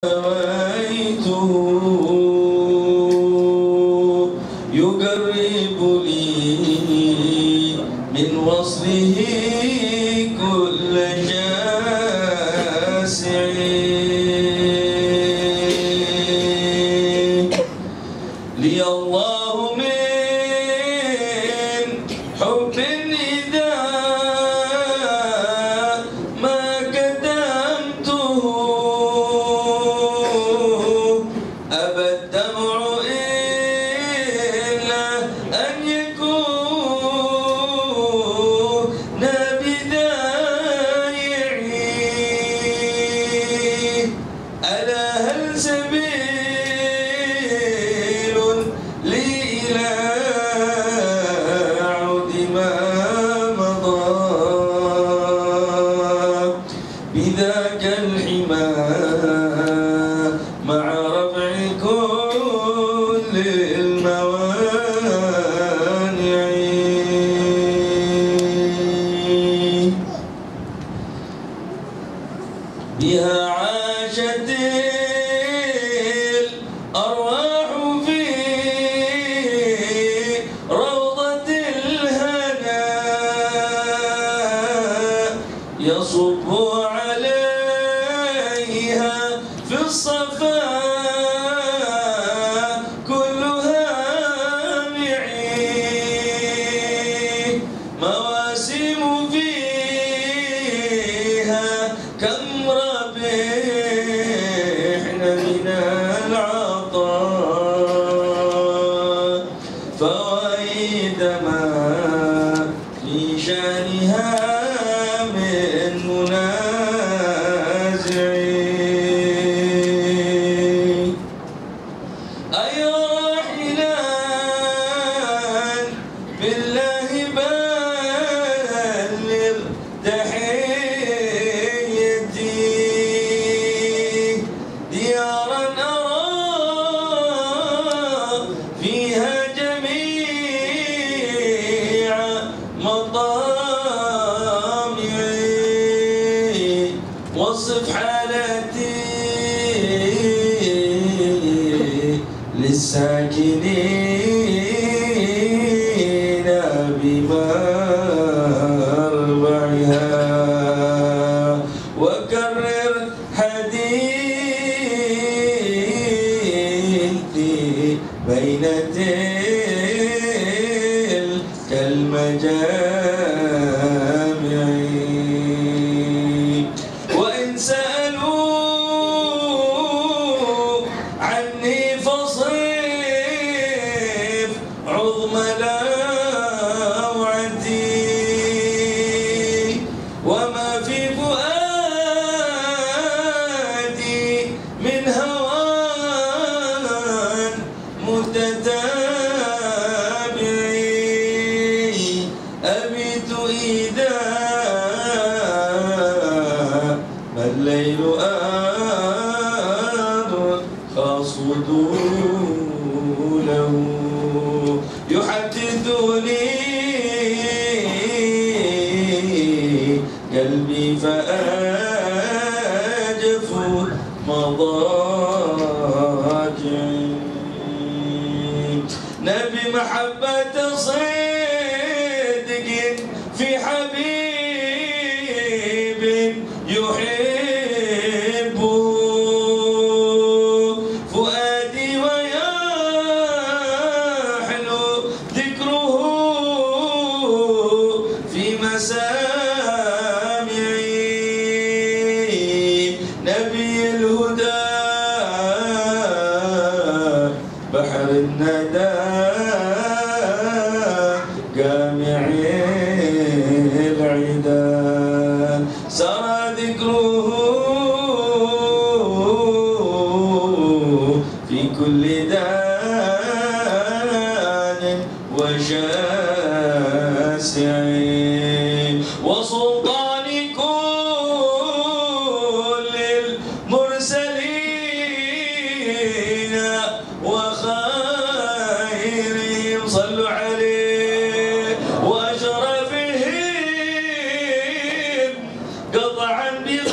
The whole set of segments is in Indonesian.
رأيته يقرب لي من وصله كل جاسع لي الله من حب إذا ما قدمته أبى الدمع إلا أن يكون بدايعي ألا هل سبيل لي إلى عود ما مضى بذاك الحمى مع رفع كل الموانع بها عاشت الأرواح في روضة الهنا يصب عليها في الصفا كل هامعي مواسم فيها كم ربحنا من العطاء فوائد ما في شانها من منازع أي راحلا بالله بلغ تحيتي ديارا أرى فيها جميع مطامعي وصف حالتي للساكنين بمربعها وكرر حديثي بين تلك المجامع وإن سألوا عني فصف عظم لاوعتي وما في فؤادي من هوان متتابعي أبيت إذا ما الليل خاصد له يحدثني قلبي فأجف مضاجعي نبي محبة صدق في حبيب يحبه فؤادي ويحلو ذكره في مسامعي نبي الهدى بحر الندى جامع العدا سرى ذكره في كل دان وشاسع وسلطان كل المرسلين وخيرهم صلوا عليه وأشرفهم قطعا بغير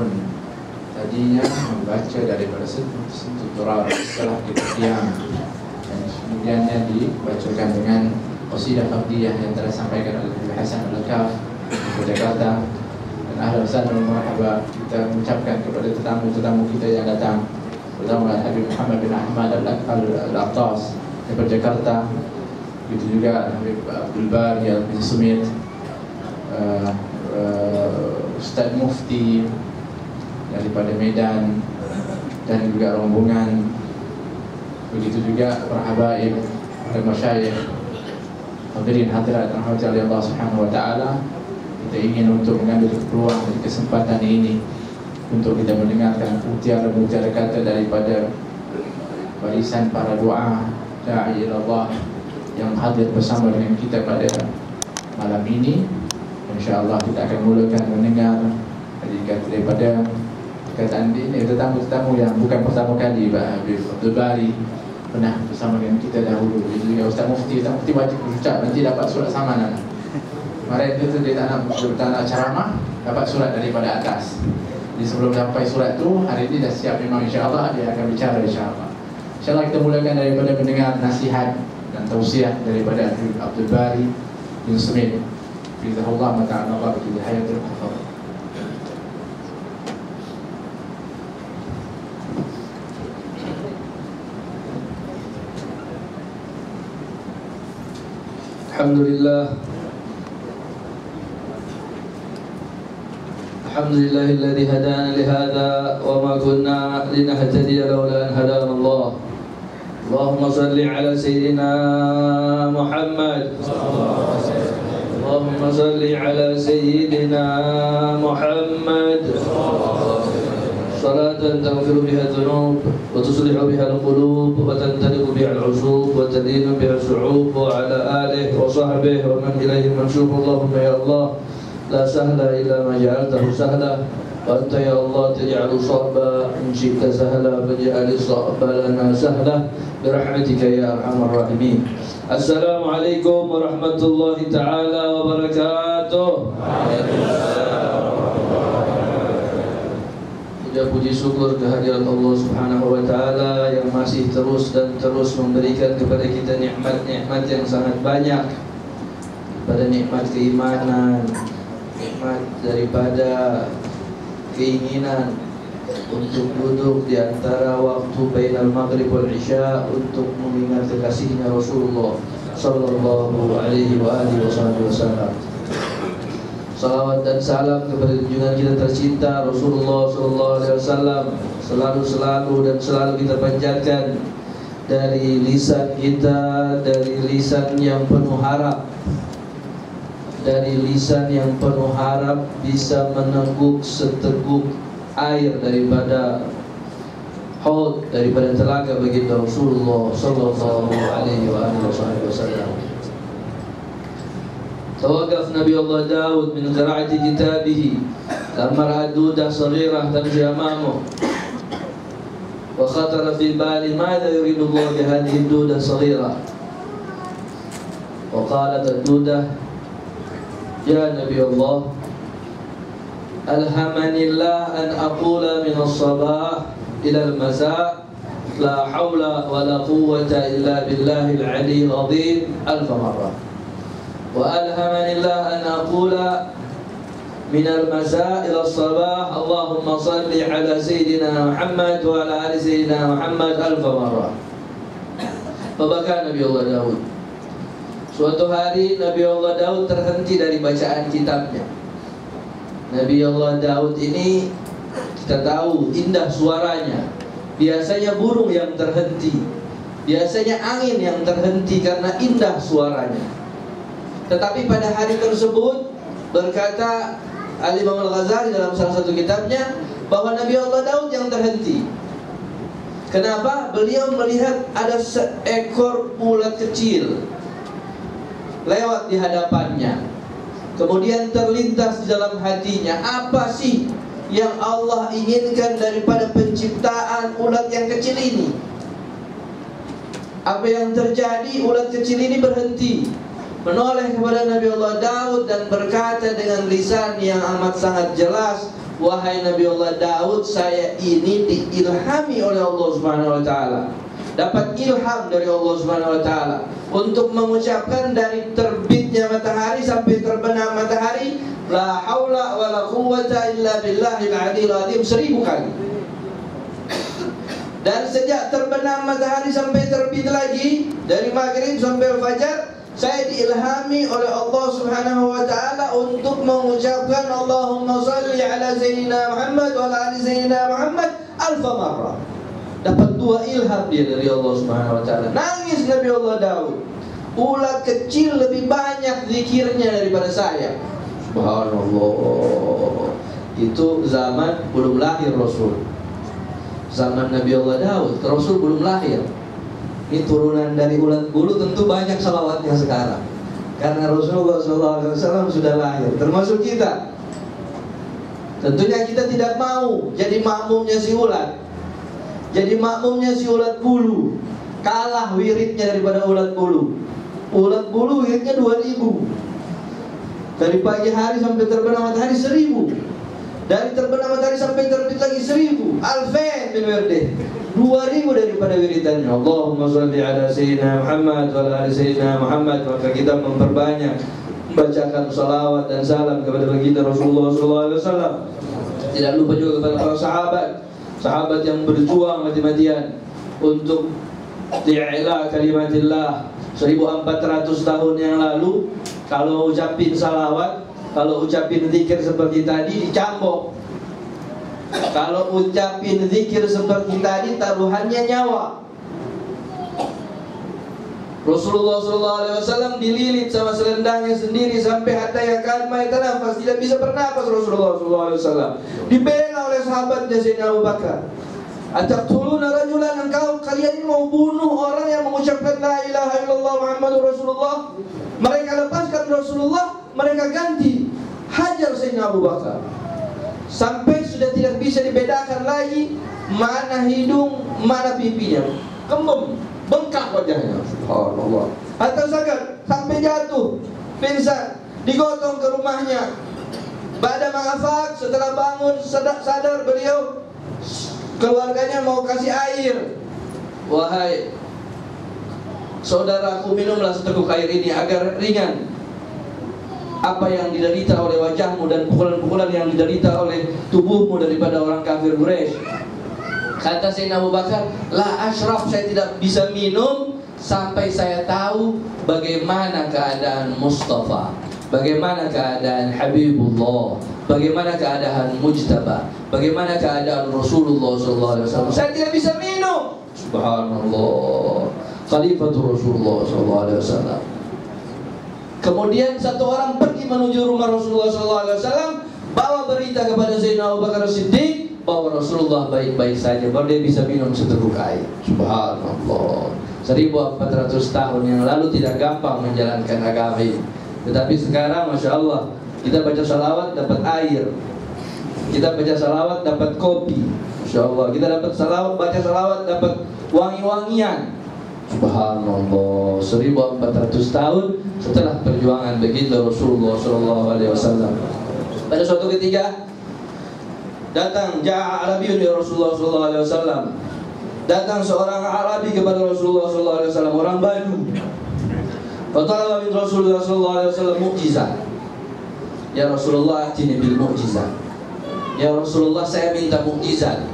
namun tadinya membaca daripada tutorial setelah diam, dan kemudiannya dibacakan dengan qasidah fardiyah yang telah disampaikan oleh Habib Hasan Al-Kaf dari Jakarta. Dan ahlan wa marhaba kita mengucapkan kepada tetamu-tetamu kita yang datang, terutama Habib Muhammad bin Ahmad Al-Attas dari Jakarta, begitu juga Habib Abdul Bari bin Sumit, Ustaz Mufti daripada Medan, dan juga rombongan, begitu juga para habaib dan masyayikh, hadirin hadirat yang dirahmati oleh Allah Subhanahu wa taala. Kita ingin untuk mengambil peluang dari kesempatan ini untuk kita mendengarkan mutiara-mutiara kata daripada barisan para doa da'i ilallah yang hadir bersama dengan kita pada malam ini. InsyaAllah kita akan mulakan mendengar daripada perkataan ini tetamu-tetamu yang bukan pertama kali. Habib Abdul Bari pernah bersama dengan kita dahulu. Itu juga Ustaz Mufti. Ustaz Mufti wajib berucap, nanti dapat surat samanan. Kemarin itu dia tak nak ceramah, dapat surat daripada atas. Jadi sebelum sampai surat tu, hari ini dah siap memang, insyaAllah dia akan bicara, insyaAllah. InsyaAllah kita mulakan daripada mendengar nasihat dan tausiah daripada Habib Abdul Bari bin Sumit. Bizahullah mata'ala Allah bagi hayatul kufar. Alhamdulillahilladzi hadana lihada wa ma kunna linahtadiya laula an hadana Allah. Allahumma salli ala sayyidina Muhammad. Allahumma salli ala sayyidina Muhammad. Salatan taghfiru biha dhunub wa tuslihu biha al-qulub wa tantaliqu biha al-'usub wa tadinu biha al-shu'ub wa ala alihi wa sahbihi wa man ilayhi mansub. Allahumma ya Allah, la sahla illa ma ja'altahu sahla wa anta ya Allah taj'alu sa'ba in syi'ta sahla faj'al as-sa'ba lana sahla bi rahmatika ya arhamar rahimin. Assalamualaikum warahmatullahi taala wabarakatuh. Puja puji syukur kehadiran Allah Subhanahu wa taala yang masih terus dan terus memberikan kepada kita nikmat-nikmat yang sangat banyak. Pada nikmat keimanan, nikmat daripada keinginan untuk duduk di antara waktu bainal maghrib wal isya untuk mengingat kekasihnya Rasulullah sallallahu alaihi wa alihi wasallam. Salawat dan salam kepada junjungan kita tercinta Rasulullah sallallahu alaihi wasallam selalu dan selalu kita panjatkan dari lisan kita, dari lisan yang penuh harap, dari lisan yang penuh harap bisa meneguk seteguk air daripada haud, daripada telaga baginda Rasulullah sallallahu alaihi wa alihi wasallam. Tawaqaf Nabi Allah Daud min qira'ati kitabih lamma ra'a dudah saghirah tamshi amamuh wa khatara fi bali madha yuridu Allah bi hadhihi dudah saghirah wa qalat ad-dudah ya Nabi Allah alhamanillah an aqula min as-sabah ila al-masa' la hawla wa la quwwata illa billahil aliyyil azim alf marrah. وألهمني الله أن أقول من المساء إلى الصباح اللهم صل على سيدنا محمد وعلى آل سيدنا محمد ألف مرة. فبكى Nabi Allah Daud. Suatu hari Nabi Allah Daud terhenti dari bacaan kitabnya. Nabi Allah Daud ini kita tahu indah suaranya. Biasanya burung yang terhenti, biasanya angin yang terhenti karena indah suaranya. Tetapi pada hari tersebut berkata Al-Imam Al-Ghazali dalam salah satu kitabnya bahwa Nabi Allah Daud yang terhenti. Kenapa? Beliau melihat ada seekor ulat kecil lewat di hadapannya. Kemudian terlintas di dalam hatinya, apa sih yang Allah inginkan daripada penciptaan ulat yang kecil ini? Apa yang terjadi? Ulat kecil ini berhenti, menoleh kepada Nabi Allah Daud dan berkata dengan lisan yang amat sangat jelas, wahai Nabi Allah Daud, saya ini diilhami oleh Allah Subhanahu wa taala. Dapat ilham dari Allah Subhanahu wa taala untuk mengucapkan dari terbitnya matahari sampai terbenam matahari, la haula wala quwwata illa billahil aliyil azim 1000 kali. Dan sejak terbenam matahari sampai terbit lagi, dari maghrib sampai fajar, saya diilhami oleh Allah Subhanahu wa taala untuk mengucapkan Allahumma shalli ala sayyidina Muhammad wa ala ali sayyidina Muhammad alfa marrah. Dapat 2 ilham dia dari Allah Subhanahu wa taala. Nangis Nabi Allah Daud. Ulat kecil lebih banyak zikirnya daripada saya. Subhanallah. Itu zaman belum lahir Rasul. Zaman Nabi Allah Daud, Rasul belum lahir. Ini turunan dari ulat bulu, tentu banyak salawatnya sekarang. Karena Rasulullah SAW sudah lahir, termasuk kita. Tentunya kita tidak mau jadi makmumnya si ulat. Jadi makmumnya si ulat bulu. Kalah wiridnya daripada ulat bulu. Ulat bulu wiridnya 2000. Dari pagi hari sampai terbenam matahari 1000. Dari terbenam matahari sampai terbit lagi 1000. Alfen bin wirdi 2000 daripada wiridannya. Allahumma shalli ala sayyidina Muhammad wa ala ali sayyidina Muhammad. Maka kita memperbanyak membacakan salawat dan salam kepada baginda Rasulullah SAW. Tidak lupa juga kepada para sahabat yang berjuang mati-matian untuk i'la kalimatillah. 1400 tahun yang lalu, kalau ucapin salawat, kalau ucapin zikir seperti tadi dicambok. Kalau ucapin zikir seperti tadi taruhannya nyawa. Rasulullah SAW dililit sama selendangnya sendiri sampai hatta yakad ma yatanafas, tidak bisa bernafas Rasulullah SAW. Dibela oleh sahabatnya Sayyidina Abu Bakar. Ataqtuluna rajulan, kalian ini mau bunuh orang yang mengucapkan la ilaha illallah Muhammadur Rasulullah. Mereka lepaskan Rasulullah, mereka ganti hajar Sayyidina Abu Bakar. Sampai sudah tidak bisa dibedakan lagi mana hidung, mana pipinya. Kembung, bengkak wajahnya. Subhanallah. Atau sampai jatuh, pingsan, digotong ke rumahnya. Ba'da ma'afak, setelah bangun sadar beliau, keluarganya mau kasih air. Wahai saudaraku, minumlah seteguk air ini agar ringan apa yang diderita oleh wajahmu dan pukulan-pukulan yang diderita oleh tubuhmu daripada orang kafir Quraisy. Kata Sayyidina Abu Bakar, la ashraf, saya tidak bisa minum sampai saya tahu bagaimana keadaan Mustafa, bagaimana keadaan Habibullah, bagaimana keadaan Mujtaba, bagaimana keadaan Rasulullah SAW. Saya tidak bisa minum. Subhanallah. Khalifatul Rasulullah SAW. Kemudian satu orang pergi menuju rumah Rasulullah SAW, bawa berita kepada Sayyidina Abu Bakar Siddiq bahwa Rasulullah baik-baik saja, baru dia bisa minum seteguk air. Subhanallah. 1400 tahun yang lalu tidak gampang menjalankan agama ini. Tetapi sekarang Masya Allah, kita baca salawat dapat air, kita baca salawat dapat kopi. Masya Allah, kita dapat salawat, baca salawat dapat wangi-wangian. Subhanallah, 1400 tahun setelah perjuangan baginda Rasulullah SAW. Pada suatu ketika datang ja'a Arabiyun ya Rasulullah SAW. Datang seorang Arabi kepada Rasulullah SAW, orang Badu. Fatalaba min Rasulullah SAW mu'jizah. Ya Rasulullah, atini bil mu'jizah. Ya Rasulullah, saya minta mu'jizat.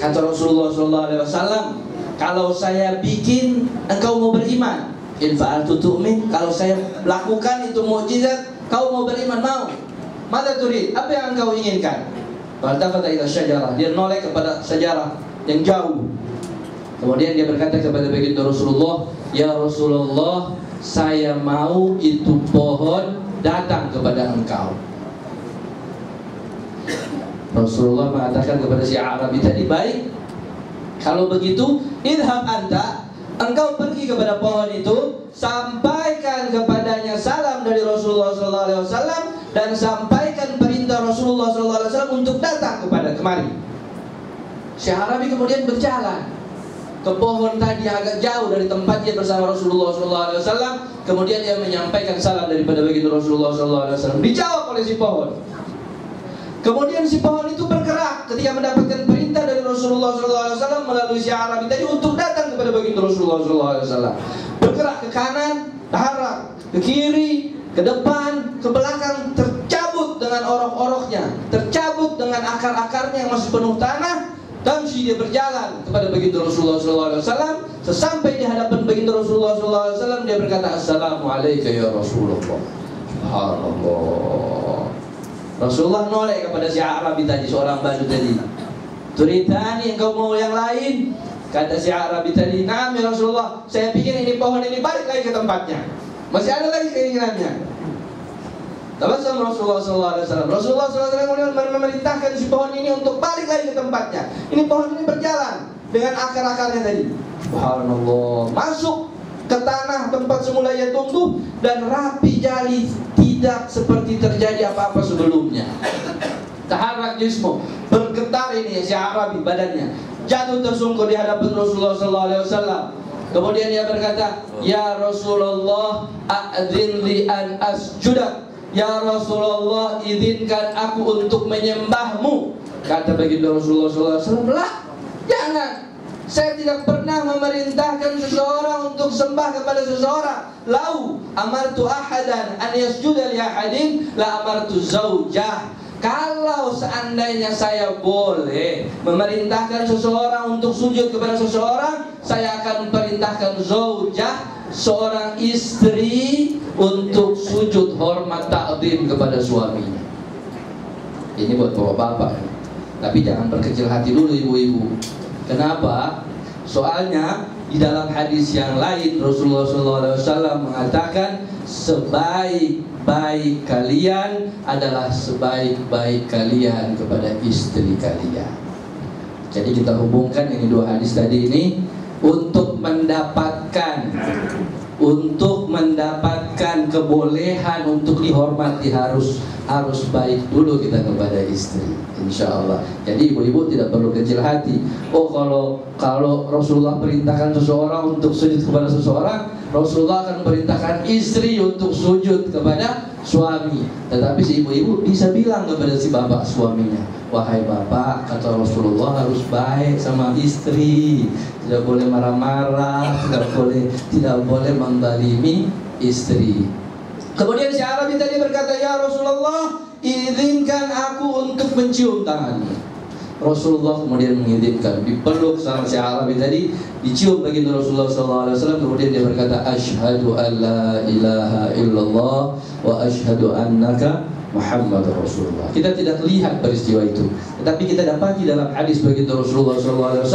Kata Rasulullah SAW, kalau saya bikin, engkau mau beriman. In fa'altu tu'min, kalau saya lakukan itu mukjizat, kau mau beriman, mau? Mada turid, apa yang engkau inginkan? Faltafata ila syajarah, dia noleh kepada sejarah yang jauh. Kemudian dia berkata kepada baginda Rasulullah, ya Rasulullah, saya mau itu pohon datang kepada engkau. Rasulullah mengatakan kepada si Arabi tadi, baik, kalau begitu, idhab anta, engkau pergi kepada pohon itu, sampaikan kepadanya salam dari Rasulullah SAW dan sampaikan perintah Rasulullah SAW untuk datang kepada kemari. Si Arabi kemudian berjalan ke pohon tadi agak jauh dari tempat dia bersama Rasulullah SAW. Kemudian dia menyampaikan salam daripada baginda Rasulullah SAW. Dijawab oleh si pohon. Kemudian si pohon itu bergerak ketika mendapatkan perintah dari Rasulullah SAW melalui si Arabi tadi untuk datang kepada baginda Rasulullah SAW. Bergerak ke kanan, darah, ke kiri, ke depan, ke belakang, tercabut dengan orok-oroknya, tercabut dengan akar-akarnya yang masih penuh tanah. Tamshi, dia berjalan kepada baginda Rasulullah SAW. Sesampai di hadapan baginda Rasulullah SAW, dia berkata, Assalamualaikum ya Rasulullah. Subhanallah. Rasulullah noleh kepada si Arabi tadi, seorang Badu tadi. Turitani, engkau mau yang lain? Kata si Arabi tadi, nah ya Rasulullah, saya pikir ini pohon ini balik lagi ke tempatnya. Masih ada lagi keinginannya. Tabassam Rasulullah SAW. Rasulullah SAW kemudian memerintahkan si pohon ini untuk balik lagi ke tempatnya. Ini pohon ini berjalan dengan akar-akarnya tadi. Subhanallah. Masuk ke tanah tempat semula ia tumbuh dan rapi jali, tidak seperti terjadi apa-apa sebelumnya. Taharak jismu, bergetar ini si Arabi badannya, jatuh tersungkur di hadapan Rasulullah SAW. Kemudian dia berkata, ya Rasulullah, a'dzin li an asjudak. Ya Rasulullah, izinkan aku untuk menyembahmu. Kata baginda Rasulullah SAW, lah, jangan. Saya tidak pernah memerintahkan seseorang untuk sembah kepada seseorang. Lau amartu ahadan an yasjuda li ahadin la amartu zaujah. Kalau seandainya saya boleh memerintahkan seseorang untuk sujud kepada seseorang, saya akan perintahkan zaujah, seorang istri, untuk sujud hormat ta'zim kepada suaminya. Ini buat bapak-bapak. Tapi jangan berkecil hati dulu ibu-ibu. Kenapa? Soalnya di dalam hadis yang lain Rasulullah SAW mengatakan sebaik-baik kalian adalah sebaik-baik kalian kepada istri kalian. Jadi kita hubungkan ini dua hadis tadi ini untuk mendapatkan kebolehan untuk dihormati harus baik dulu kita kepada istri, insya Allah. Jadi ibu-ibu tidak perlu kecil hati. Oh, kalau Rasulullah perintahkan seseorang untuk sujud kepada seseorang, Rasulullah akan perintahkan istri untuk sujud kepada suami. Tetapi si ibu-ibu bisa bilang kepada si bapak suaminya, wahai bapak, kata Rasulullah harus baik sama istri, tidak boleh marah-marah, tidak boleh mendalimi istri. Kemudian si Arabi tadi berkata, ya Rasulullah, izinkan aku untuk mencium tanganmu. Rasulullah kemudian mengizinkan, dipeluk sama si Arabi tadi, dicium baginda Rasulullah SAW. Kemudian dia berkata, asyhadu an la ilaha illallah wa asyhadu annaka Muhammad Rasulullah. Kita tidak lihat peristiwa itu, tetapi kita dapati dalam hadis baginda Rasulullah SAW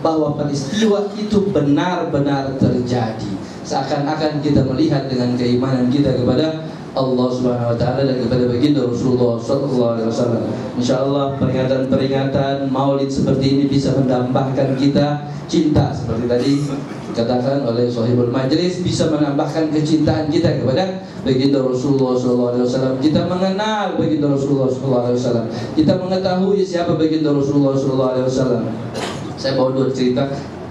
bahwa peristiwa itu benar-benar terjadi. Seakan-akan kita melihat dengan keimanan kita kepada Allah Subhanahu Wa Taala dan kepada baginda Rasulullah SAW. Insyaallah peringatan-peringatan Maulid seperti ini bisa menambahkan kita cinta seperti tadi dikatakan oleh Sahibul Majlis, bisa menambahkan kecintaan kita kepada baginda Rasulullah SAW. Kita mengenal baginda Rasulullah SAW. Kita mengetahui siapa baginda Rasulullah SAW. Saya bawa dua cerita.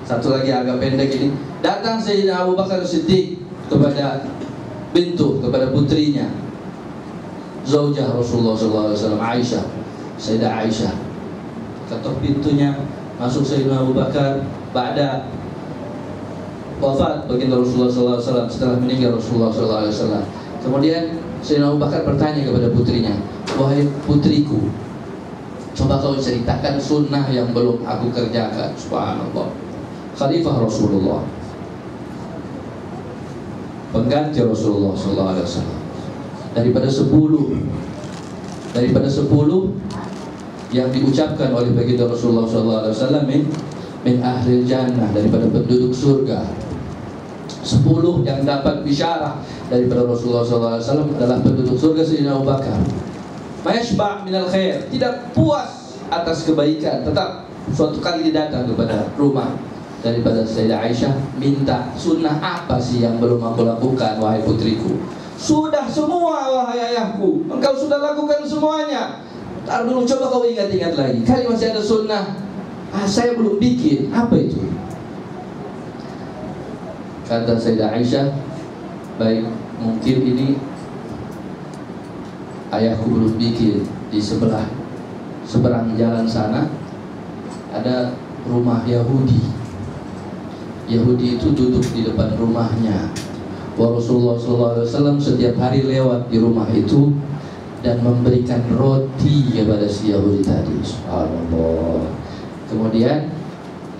Satu lagi agak pendek ini. Datang Sayyidina Abu Bakar Siddiq kepada kepada putrinya, zaujah Rasulullah SAW, Aisyah, Sayyidah Aisyah. Ketuk pintunya, masuk Sayyidina Abu Bakar pada wafat baginda Rasulullah SAW, setelah meninggal Rasulullah SAW. Kemudian Sayyidina Abu Bakar bertanya kepada putrinya, wahai putriku, coba kau ceritakan sunnah yang belum aku kerjakan. Subhanallah. Khalifah Rasulullah, pengganti Rasulullah SAW, daripada 10 yang diucapkan oleh baginda Rasulullah SAW min ahli jannah, daripada penduduk surga. 10 yang dapat bisyarah daripada Rasulullah SAW adalah penduduk surga. Sayyidina Abu Bakar mayashba' minal khair, tidak puas atas kebaikan, tetap suatu kali dia datang kepada rumah daripada Sayyidah Aisyah, minta sunnah apa sih yang belum aku lakukan wahai putriku. Sudah semua wahai ayahku, engkau sudah lakukan semuanya. Ntar dulu coba kau ingat-ingat lagi, kali masih ada sunnah saya belum bikin. Apa itu? Kata Sayyidah Aisyah, baik, mungkin ini ayahku belum bikin di sebelah seberang jalan sana ada rumah Yahudi. Yahudi itu duduk di depan rumahnya. Rasulullah SAW setiap hari lewat di rumah itu dan memberikan roti kepada si Yahudi tadi. Subhanallah. Kemudian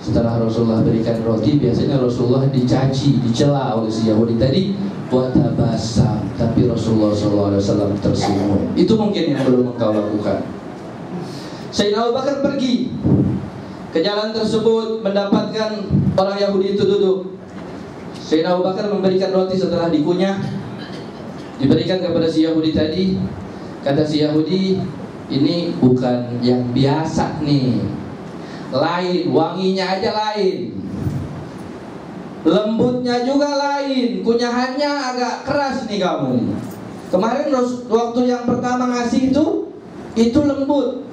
setelah Rasulullah berikan roti, biasanya Rasulullah dicaci, dicela oleh si Yahudi tadi, buat tabasam, tapi Rasulullah SAW tersenyum. Itu mungkin yang belum engkau lakukan. Sayyidina Abu Bakar pergi ke jalan tersebut, mendapatkan orang Yahudi itu duduk. Sayyidina Abu Bakar memberikan roti setelah dikunyah, diberikan kepada si Yahudi tadi. Kata si Yahudi, ini bukan yang biasa nih, lain, wanginya aja lain, lembutnya juga lain, kunyahannya agak keras nih kamu. Kemarin waktu yang pertama ngasih itu lembut.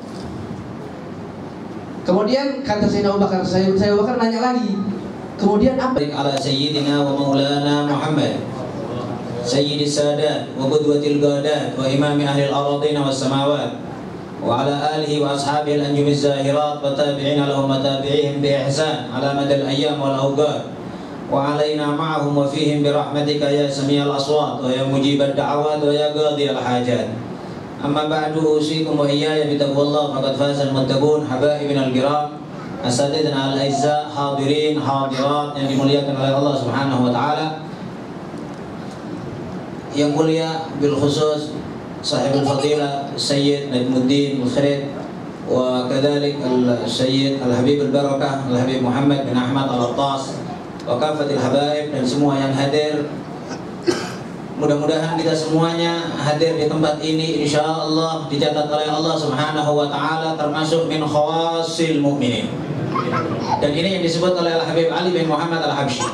Kemudian kata Sayyidina Abu Bakar, Sayyidina Abu Bakar nanya lagi, kemudian apa? Ala sayyidina wa maulana Muhammad sayyidis sadat wa qudwatil gadat wa imami ahli al-ardina was samawat wa ala alihi wa ashabihi al-anjumiz zahirat wa tabi'ina lahum wa tabi'ihim bi ihsan ala madal ayyam wal awqat wa alaina ma'ahum wa fihim bi rahmatika ya sami'al aswat wa ya mujibad da'awat wa ya qadiyal hajat. Amma ba'du, usikum wa iyaya bi taqwallah faqad fazal muttaqun. Habaibina al-kiram, asatidna al-aizza, hadirin hadirat yang dimuliakan oleh Allah Subhanahu wa taala. Yang mulia bil khusus sahibul fadilah Sayyid Najmuddin Mukhrid wa kadzalik al-Sayyid Al-Habib Al-Barakah Al-Habib Muhammad bin Ahmad Al-Attas wa kafatil habaib dan semua yang hadir. Mudah-mudahan kita semuanya hadir di tempat ini insyaallah dicatat oleh Allah Subhanahu wa taala termasuk min khawasil mu'minin. Dan ini yang disebut oleh Al-Habib Ali bin Muhammad Al-Habsyi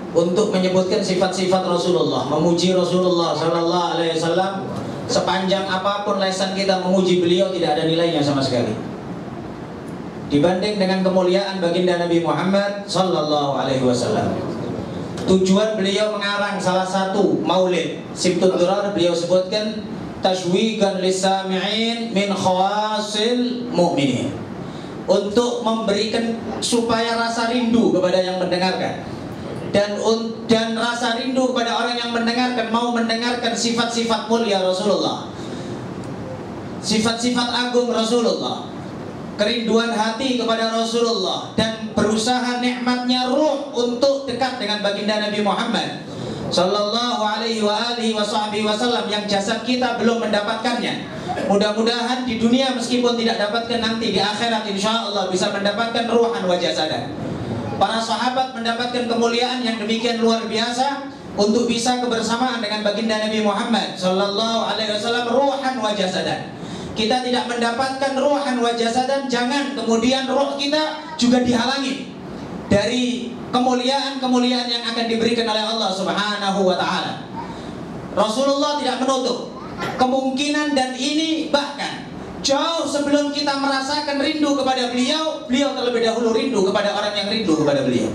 untuk menyebutkan sifat-sifat Rasulullah, memuji Rasulullah sallallahu alaihi wasallam. Sepanjang apapun lesan kita memuji beliau tidak ada nilainya sama sekali dibanding dengan kemuliaan baginda Nabi Muhammad sallallahu alaihi wasallam. Tujuan beliau mengarang salah satu maulid Sibtud Durar, beliau sebutkan tashwiqan lisami'in min khawasil mu'minin, untuk memberikan supaya rasa rindu kepada yang mendengarkan dan rasa rindu kepada orang yang mendengarkan, mau mendengarkan sifat-sifat mulia Rasulullah, sifat-sifat agung Rasulullah, kerinduan hati kepada Rasulullah, dan berusaha nikmatnya ruh untuk dekat dengan baginda Nabi Muhammad sallallahu alaihi wa alihi wasallam yang jasad kita belum mendapatkannya. Mudah-mudahan di dunia meskipun tidak dapatkan, nanti di akhirat insyaallah bisa mendapatkan ruhan wa jasadan. Para sahabat mendapatkan kemuliaan yang demikian luar biasa untuk bisa kebersamaan dengan baginda Nabi Muhammad sallallahu alaihi wasallam ruhan wa jasadan. Kita tidak mendapatkan ruhan wa jasadan, jangan kemudian ruh kita juga dihalangi dari kemuliaan-kemuliaan yang akan diberikan oleh Allah Subhanahu wa taala. Rasulullah tidak menutup kemungkinan, dan ini bahkan jauh sebelum kita merasakan rindu kepada beliau, beliau terlebih dahulu rindu kepada orang yang rindu kepada beliau.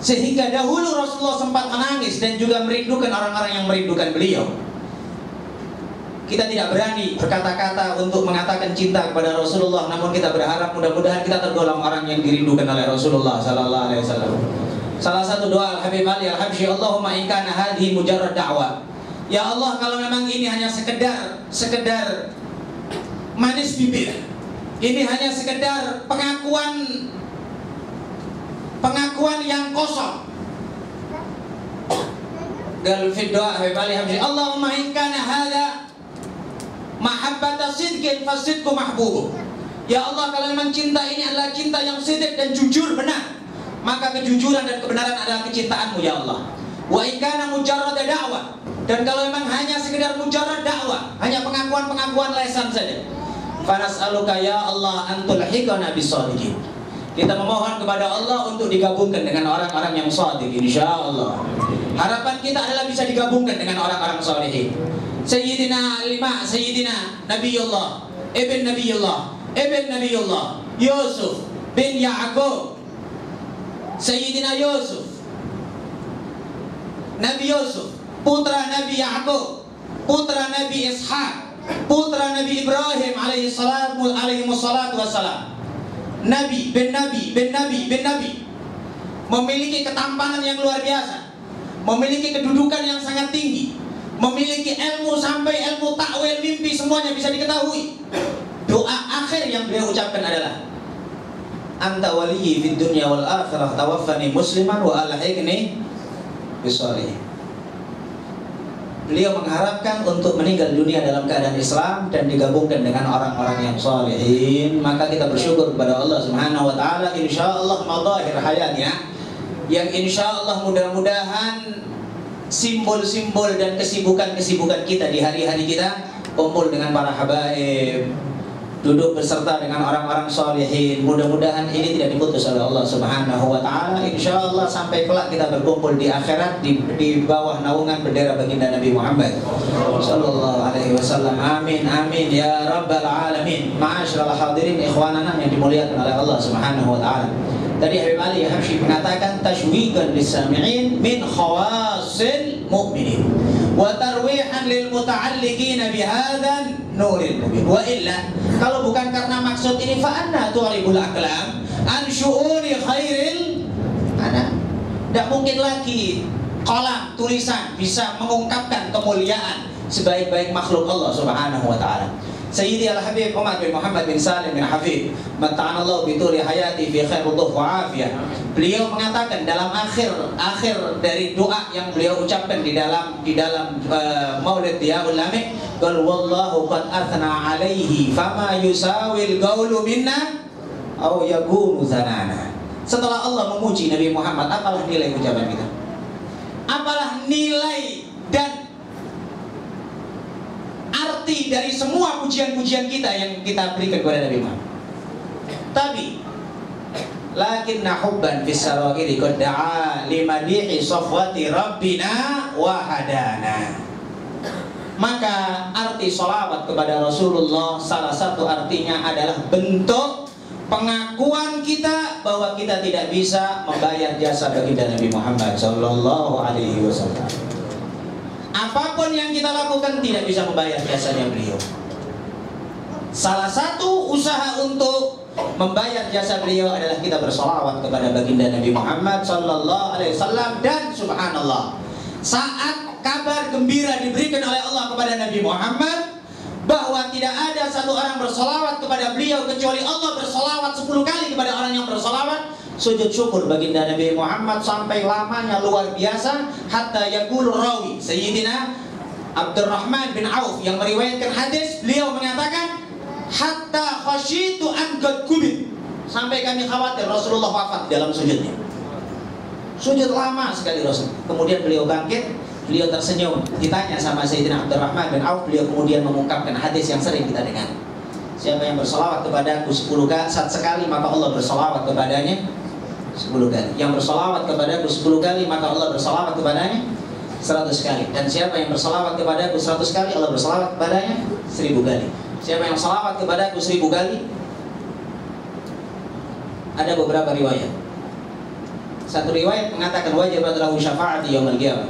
Sehingga dahulu Rasulullah sempat menangis dan juga merindukan orang-orang yang merindukan beliau. Kita tidak berani berkata-kata untuk mengatakan cinta kepada Rasulullah, namun kita berharap mudah-mudahan kita tergolong orang yang dirindukan oleh Rasulullah sallallahu alaihi wasallam. Salah satu doa Al-Habib Ali Al-Habsyi, Allahumma in kana hadhihi mujarrad da'wah. Ya Allah, kalau memang ini hanya sekedar manis bibir, ini hanya sekedar pengakuan yang kosong. Dal fi doa Habib Ali Habsyi, Allahumma in kana hadza mahabbata sidqin fasidqu mahbubu. Ya Allah, kalau memang cinta ini adalah cinta yang sidq dan jujur benar, maka kejujuran dan kebenaran adalah kecintaanmu ya Allah. Wa in kana mujarrad da'wah, dan kalau memang hanya sekedar mujarrad dakwah, hanya pengakuan-pengakuan lesan saja, fanas'aluka ya Allah an tulhiqana bis-shadiqin. Kita memohon kepada Allah untuk digabungkan dengan orang-orang yang shadiq insyaallah. Harapan kita adalah bisa digabungkan dengan orang-orang shalihin. Sayyidina Lima, Sayyidina Nabiullah Ibn Nabiullah Yusuf bin Ya'qub, Sayyidina Yusuf, Nabi Yusuf putra Nabi Ya'qub, putra Nabi Ishaq, putra Nabi Ibrahim alaihi salatu wassalam, Nabi bin Nabi bin Nabi bin Nabi, memiliki ketampanan yang luar biasa, memiliki kedudukan yang sangat tinggi, memiliki ilmu sampai ilmu takwil mimpi semuanya bisa diketahui. Doa akhir yang beliau ucapkan adalah anta waliyyi fid dunya wal akhirah tawaffani musliman wa alhiqni bisolihin. Beliau mengharapkan untuk meninggal dunia dalam keadaan Islam dan digabungkan dengan orang-orang yang salihin. Maka kita bersyukur kepada Allah Subhanahu wa taala, insyaallah madahir hayatnya, yang insyaallah mudah-mudahan simbol-simbol dan kesibukan-kesibukan kita di hari-hari kita, kumpul dengan para habaib, duduk berserta dengan orang-orang salihin, mudah-mudahan ini tidak diputus oleh Allah Subhanahu wa taala. Insyaallah sampai kelak kita berkumpul di akhirat di bawah naungan bendera baginda Nabi Muhammad sallallahu alaihi wasallam. Amin amin ya rabbal alamin. Ma'asyiral hadirin ikhwanana yang dimuliakan oleh Allah Subhanahu wa taala. Tadi Habib Ali Habsyi mengatakan tasywiqan lis-sami'in min khawasil mu'minin wa tarwihan lil muta'alliqin bihadzal nuril mubin. Wa illa, kalau bukan karena maksud ini, fa anna tu'ribul aqlam an syu'uni khairil ana. Tidak mungkin lagi qalam tulisan bisa mengungkapkan kemuliaan sebaik-baik makhluk Allah Subhanahu wa taala. Sayyidi Al-Habib Umar bin Muhammad bin Salim bin Hafid mata'anallahu bituli hayati fi khair wa afiyah. Beliau mengatakan dalam akhir dari doa yang beliau ucapkan di dalam Maulid Diyaul Lami, qul wallahu qad athna alaihi fama yusawil qawlu minna aw yakunu zanana. Setelah Allah memuji Nabi Muhammad, apalah nilai ucapan kita? Apalah nilai dan arti dari semua pujian-pujian kita yang kita berikan kepada Nabi Muhammad? Tapi lakinna hubban fis sarairi qad da'a limadihi safwati rabbina wa hadana. Maka arti sholawat kepada Rasulullah salah satu artinya adalah bentuk pengakuan kita bahwa kita tidak bisa membayar jasa baginda Nabi Muhammad sallallahu alaihi wasallam. Apapun yang kita lakukan tidak bisa membayar jasanya beliau. Salah satu usaha untuk membayar jasa beliau adalah kita bersolawat kepada baginda Nabi Muhammad sallallahu alaihi wasallam. Dan subhanallah, saat kabar gembira diberikan oleh Allah kepada Nabi Muhammad bahwa tidak ada satu orang bersolawat kepada beliau kecuali Allah bersolawat 10 kali kepada orang yang bersolawat, sujud syukur baginda Nabi Muhammad sampai lamanya luar biasa. Hatta yaqul rawi Sayyidina Abdurrahman bin Auf yang meriwayatkan hadis, beliau mengatakan hatta khasyitu an qad kubit, sampai kami khawatir Rasulullah wafat dalam sujudnya. Sujud lama sekali Rasul. Kemudian beliau bangkit, beliau tersenyum, ditanya sama Sayyidina Abdurrahman bin Auf, beliau kemudian mengungkapkan hadis yang sering kita dengar. Siapa yang bersolawat kepadaku 10 kali, maka Allah bersolawat kepadanya 10 kali. Yang bersolawat kepadaku 10 kali, maka Allah bersolawat kepadanya 100 kali. Dan siapa yang bersolawat kepadaku 100 kali, Allah bersolawat kepadanya 1000 kali. Siapa yang salawat kepadaku 1000 kali, ada beberapa riwayat. Satu riwayat mengatakan wajibat lahu syafa'ati yaumil qiyamah.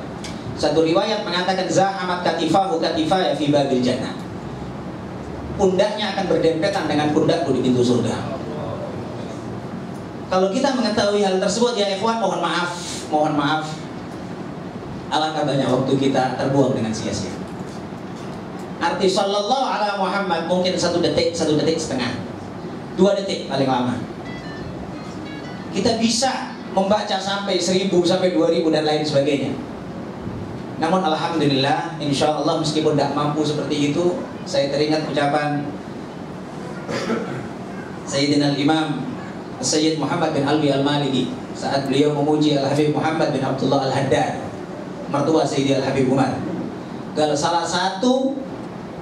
Satu riwayat mengatakan zahamat katifahu katifaya fi babil jannah. Pundaknya akan berdempetan dengan pundakku di pintu surga. Kalau kita mengetahui hal tersebut ya ikhwan, mohon maaf, alangkah banyak waktu kita terbuang dengan sia-sia. Arti sallallahu ala Muhammad mungkin 1 detik, 1 detik setengah, 2 detik paling lama. Kita bisa membaca sampai 1000, sampai 2000 dan lain sebagainya. Namun alhamdulillah, insya Allah meskipun tidak mampu seperti itu, saya teringat ucapan Sayyidina Al-Imam Sayyid Muhammad bin Alwi Al-Maliki saat beliau memuji Al-Habib Muhammad bin Abdullah Al-Haddad, mertua Sayyidi Al-Habib Umar. Kalau salah satu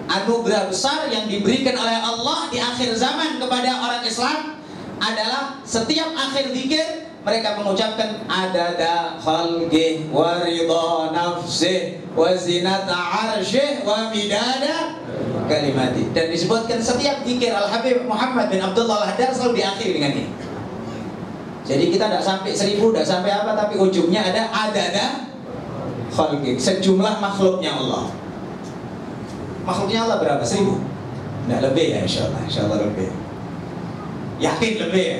anugerah besar yang diberikan oleh Allah di akhir zaman kepada orang Islam adalah setiap akhir zikir mereka mengucapkan adada khalqih wa ridha nafsih wa zinata arsyih wa midada kalimati. Dan disebutkan setiap zikir Al-Habib Muhammad bin Abdullah Al-Haddad selalu diakhiri dengan ini. Jadi kita tidak sampai 1000, tidak sampai apa, tapi ujungnya ada adada khalqih, sejumlah makhluknya Allah. Makhluknya Allah berapa? 1000? Nggak lebih ya, insya Allah lebih. Yakin lebih ya?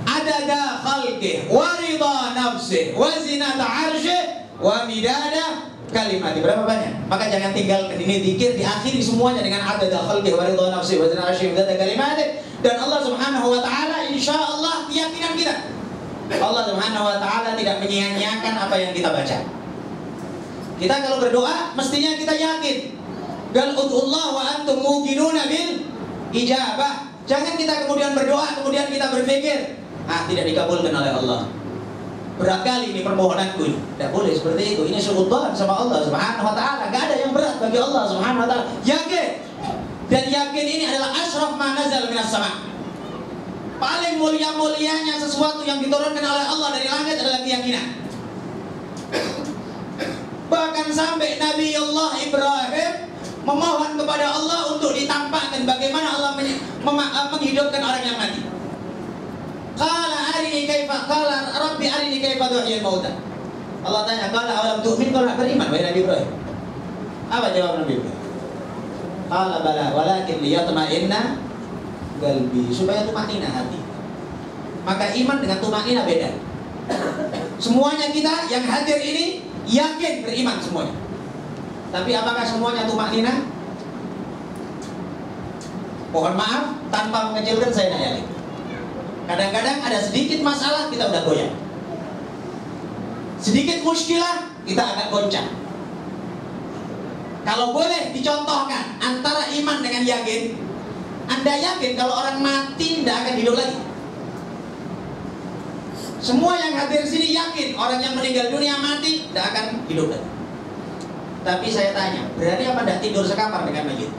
Adada khalqih wa ridha nafsih wa zinata arsyih wa midada kalimati. Berapa banyak? Maka jangan tinggalkan ini zikir, diakhiri semuanya dengan adada khalqih wa ridha nafsih wa zinata arsyih wa midada kalimati. Dan Allah Subhanahu wa taala insya Allah keyakinan kita, Allah Subhanahu wa taala tidak menyia-nyiakan apa yang kita baca. Kita kalau berdoa mestinya kita yakin. Qul ud'ullah wa antum muqinuna bil ijabah. Jangan kita kemudian berdoa kemudian kita berpikir, tidak dikabulkan oleh Allah. Berat kali ini permohonanku ini. Tidak boleh seperti itu. Ini suudzon sama Allah Subhanahu wa taala. Enggak ada yang berat bagi Allah Subhanahu wa taala. Yakin. Dan yakin ini adalah asyraf ma nazal minas sama. Paling mulia-mulianya sesuatu yang diturunkan oleh Allah dari langit adalah keyakinan. Bahkan sampai Nabi Allah Ibrahim memohon kepada Allah untuk ditampakkan bagaimana Allah menghidupkan orang yang mati. Qala arini kaifa qala rabbi arini kaifa tuhyil mauta. Allah tanya, qala awalam tu'min, kau tak beriman wahai Nabi Ibrahim? Apa jawab Nabi Ibrahim? Qala bala walakin liyatma'inna qalbi, supaya tumanina hati. Maka iman dengan tumanina beda. Semuanya kita yang hadir ini yakin beriman semuanya. Tapi apakah semuanya tumanina? Mohon maaf, tanpa mengecilkan saya nak yakin. Kadang-kadang ada sedikit masalah kita udah goyang. Sedikit muskilah kita agak goncang. Kalau boleh dicontohkan antara iman dengan yakin, Anda yakin kalau orang mati tidak akan hidup lagi? Semua yang hadir sini yakin orang yang meninggal dunia mati tidak akan hidup lagi. Tapi saya tanya, berani apa tidak tidur sekamar dengan mayit?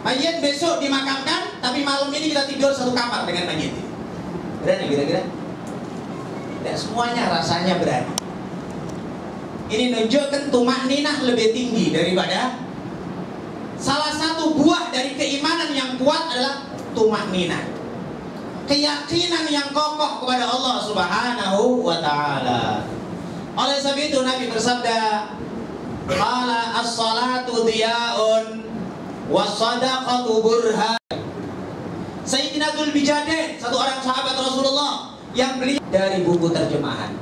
Mayit besok dimakamkan, tapi malam ini kita tidur satu kamar dengan mayit. Berani kira-kira? Tidak semuanya rasanya berani. Ini menunjukkan tumakninah lebih tinggi daripada. Salah satu buah dari keimanan yang kuat adalah tumakninah, keyakinan yang kokoh kepada Allah Subhanahu wa taala. Oleh sebab itu Nabi bersabda, qala as-salatu diya'un was-sadaqatu burhan. Sayyidina Dzul Bijadain, satu orang sahabat Rasulullah yang beli dari buku terjemahan.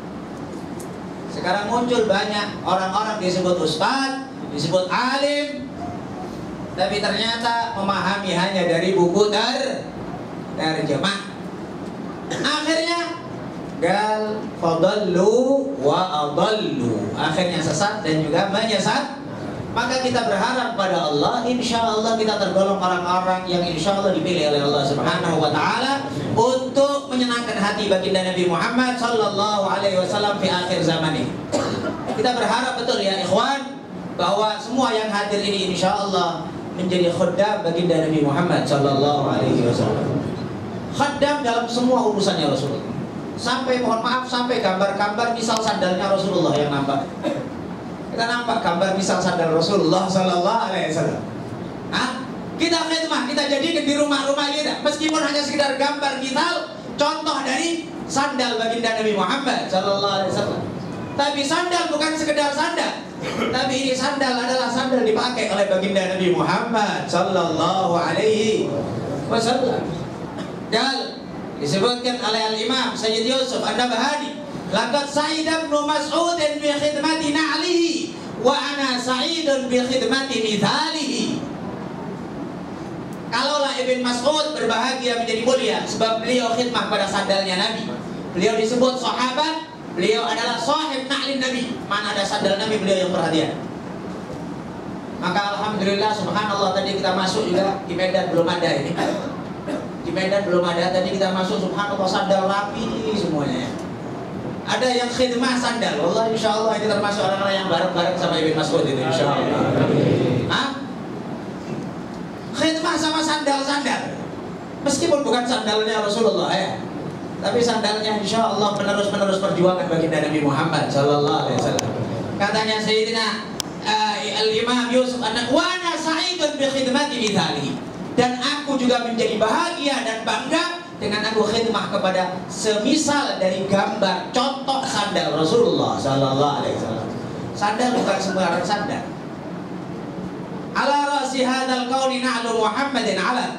Sekarang muncul banyak orang-orang disebut ustaz, disebut alim, tapi ternyata memahami hanya dari buku terjemah. Akhirnya gal fadallu wa adallu, akhirnya sesat dan juga menyesat. Maka kita berharap pada Allah, insya Allah kita tergolong orang-orang yang insya Allah dipilih oleh Allah Subhanahu wa taala untuk menyenangkan hati baginda Nabi Muhammad sallallahu alaihi wasallam di akhir zaman ini. Kita berharap betul ya ikhwan, bahwa semua yang hadir ini insya Allah menjadi khuddam baginda Nabi Muhammad sallallahu alaihi wasallam. Khuddam dalam semua urusannya Rasulullah. Sampai mohon maaf, sampai gambar-gambar misal sandalnya Rasulullah yang nampak. Kita nampak gambar misal sandal Rasulullah sallallahu alaihi wasallam. Kita khidmah, kita jadikan di rumah-rumah kita, meskipun hanya sekedar gambar misal contoh dari sandal baginda Nabi Muhammad sallallahu alaihi wasallam. Tapi sandal bukan sekedar sandal, tapi ini sandal adalah sandal dipakai oleh baginda Nabi Muhammad sallallahu alaihi wasallam. Dan disebutkan oleh Al-Imam Sayyid Yusuf An-Nabhani, laqad sa'ida Ibnu Mas'ud bi khidmati na'lihi wa ana sa'idun bi khidmati mithalihi. Kalaulah Ibn Mas'ud berbahagia menjadi mulia sebab beliau khidmah pada sandalnya Nabi. Beliau disebut sahabat, beliau adalah sahib na'lin Nabi. Mana ada sandal Nabi beliau yang perhatian. Maka alhamdulillah subhanallah, tadi kita masuk juga di Medan belum ada ini. Di Medan belum ada, tadi kita masuk subhanallah sandal rapi semuanya ya. Ada yang khidmah sandal. Allah insya Allah ini termasuk orang-orang yang bareng-bareng sama Ibn Mas'ud itu insya Allah. Khidmah sama sandal-sandal, meskipun bukan sandalnya Rasulullah ya, tapi sandalnya insya Allah penerus-penerus perjuangan baginda Nabi Muhammad sallallahu alaihi wasallam. Katanya Sayyidina Al-Imam Yusuf wa ana sa'idun bi khidmati mithalihi, dan aku juga menjadi bahagia dan bangga dengan aku khidmah kepada semisal dari gambar contoh sandal Rasulullah sallallahu alaihi wasallam. Sandal bukan sembarang sandal. Ala ra'si hadzal qauli na'lu Muhammadin ala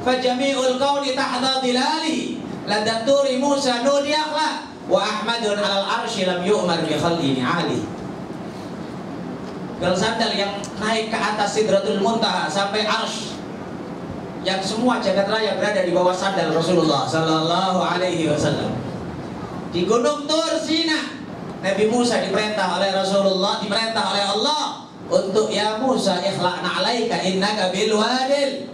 fajami'ul qauli tahta dhilalihi ladaturi Musa nudiyakhla wa Ahmadun 'alal arsy lam yu'mar bi khalqi ni'ali. Gal sandal yang naik ke atas Sidratul Muntaha sampai arsy, yang semua jagat raya berada di bawah sandal Rasulullah sallallahu alaihi wasallam. Di Gunung Tur Sina, Nabi Musa diperintah oleh Rasulullah, diperintah oleh Allah untuk ya Musa ikhla'na 'alaika innaka bil wadil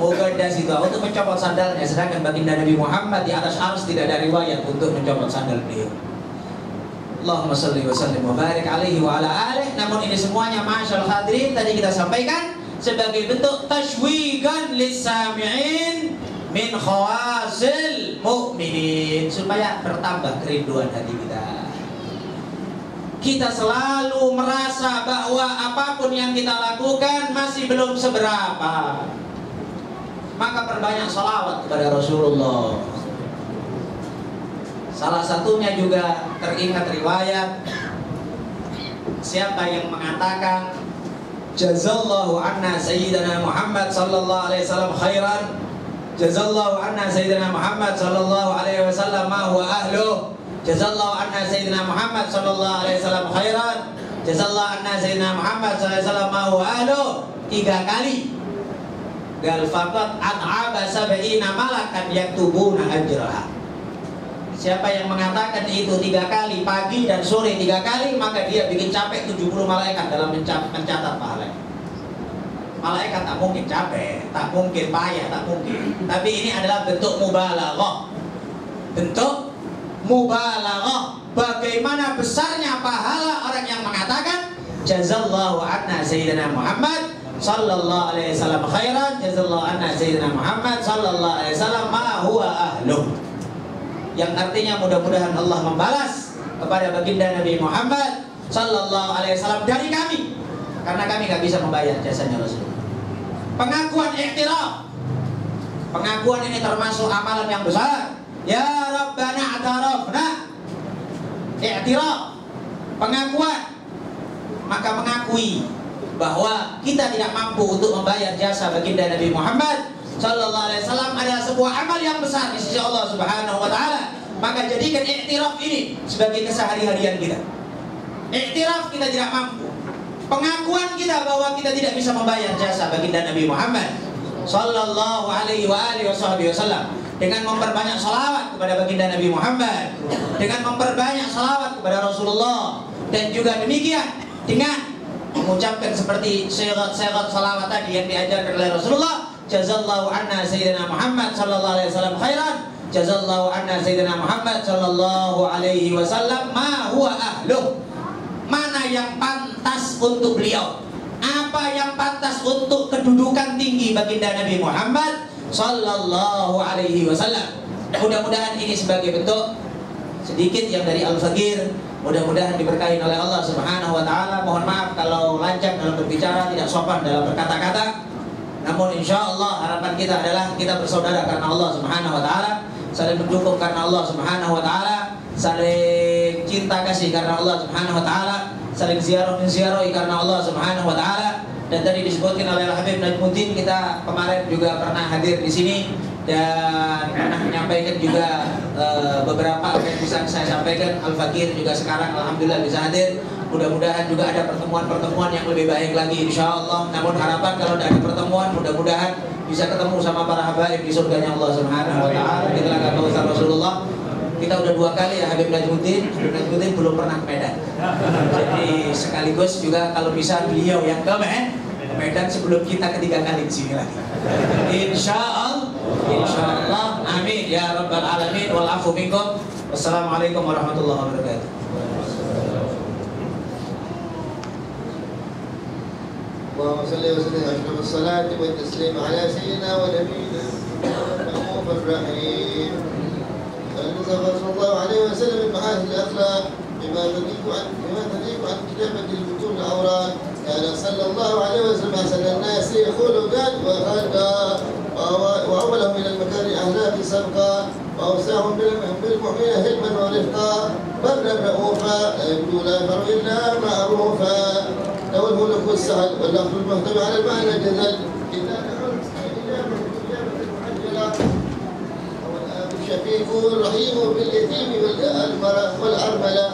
muqaddas itu untuk mencopot sandalnya, sedangkan baginda Nabi Muhammad di atas arsy tidak ada riwayat untuk mencopot sandal beliau. Allahumma shalli wa sallim wa barik alaihi wa ala alihi. Namun ini semuanya masyaallah hadirin tadi kita sampaikan sebagai bentuk tashwiqan lis-sami'in min khawasil mu'minin, supaya bertambah kerinduan hati kita. Kita selalu merasa bahwa apapun yang kita lakukan masih belum seberapa, maka perbanyak salawat kepada Rasulullah. Salah satunya juga teringat riwayat siapa yang mengatakan jazallahu anna sayyidina Muhammad sallallahu alaihi wasallam khairan, jazallahu anna sayyidina Muhammad sallallahu alaihi wasallam ma huwa ahluh, jazallahu anna sayyidina Muhammad sallallahu alaihi wasallam khairan, jazallahu anna sayyidina Muhammad sallallahu alaihi wasallam ma huwa ahluh 3 kali. Gal faqat at'aba sab'ina malakan yaktubuna ajraha. Siapa yang mengatakan itu 3 kali, pagi dan sore 3 kali, maka dia bikin capek 70 malaikat dalam mencatat pahala. Malaikat tak mungkin capek, tak mungkin payah, tak mungkin. Tapi ini adalah bentuk mubalaghah. Bentuk mubalaghah. Bagaimana besarnya pahala orang yang mengatakan jazallahu anna sayyidina Muhammad sallallahu alaihi wasallam khairan, jazallahu anna sayyidina Muhammad sallallahu alaihi wasallam ma huwa ahluh. Yang artinya mudah-mudahan Allah membalas kepada baginda Nabi Muhammad sallallahu alaihi wasallam dari kami, karena kami gak bisa membayar jasanya Rasulullah. Pengakuan iktiraf. Pengakuan ini termasuk amalan yang besar. Ya Rabbana a'tarafna. Iktiraf. Pengakuan. Maka mengakui bahwa kita tidak mampu untuk membayar jasa baginda Nabi Muhammad sallallahu alaihi wasallam adalah sebuah amal yang besar di sisi Allah Subhanahu wa taala. Maka jadikan iktiraf ini sebagai kesehari-harian kita. Iktiraf kita tidak mampu. Pengakuan kita bahwa kita tidak bisa membayar jasa baginda Nabi Muhammad sallallahu alaihi wasallam dengan memperbanyak salawat kepada baginda Nabi Muhammad, dengan memperbanyak salawat kepada Rasulullah, dan juga demikian dengan mengucapkan seperti syarat salawat tadi yang diajarkan oleh Rasulullah. Jazallahu anna sayyidina Muhammad sallallahu alaihi wasallam khairan, jazallahu anna sayyidina Muhammad sallallahu alaihi wasallam ma huwa ahluh. Mana yang pantas untuk beliau, apa yang pantas untuk kedudukan tinggi baginda Nabi Muhammad sallallahu alaihi wasallam. Mudah-mudahan ini sebagai bentuk sedikit yang dari Al-Fakir, mudah-mudahan diberkahi oleh Allah Subhanahu wa taala. Mohon maaf kalau lancang dalam berbicara, tidak sopan dalam berkata-kata. Namun insya Allah harapan kita adalah kita bersaudara karena Allah Subhanahu wa taala, saling mendukung karena Allah Subhanahu wa taala, saling cinta kasih karena Allah Subhanahu wa taala, saling ziarahi karena Allah Subhanahu wa taala. Dan tadi disebutkan oleh Habib Najmuddin, kita kemarin juga pernah hadir di sini dan pernah menyampaikan juga beberapa apa yang bisa saya sampaikan. Al-Fakir juga sekarang alhamdulillah bisa hadir. Mudah-mudahan juga ada pertemuan-pertemuan yang lebih baik lagi insya Allah. Namun harapan kalau ada pertemuan, mudah-mudahan bisa ketemu sama para habaib di surganya Allah Subhanahu wa taala. Kita kata Ustaz Rasulullah, kita udah 2 kali ya Habib Najmuddin belum pernah ke Medan. Jadi sekaligus juga kalau bisa beliau yang ke Medan sebelum kita ketiga kali di sini lagi. Insya Allah, amin ya rabbal alamin. Wal afu minkum. Wassalamualaikum warahmatullahi wabarakatuh. اللهم صل وسلم أشرف الصلاة والتسليم على سيدنا ونبينا الرؤوف الرحيم المصطفى صلى الله عليه وسلم بمحاسن الأخلاق بما تضيق عن كتابة البطون الأوراق. كان صلى الله عليه وسلم أحسن الناس خلقا وخلقا وأولهم إلى المكان أهلاك سبقا وأوسعهم بالمؤمنين حلما ورفقا برا رؤوفا لا يبدو لا يفر إلا معروفا له الملك والسهل واللفظ المهتم على المعنى جزل إذا دعوت إجابة المعجلة هو الآب الشفيق الرحيم باليتيم والأرملة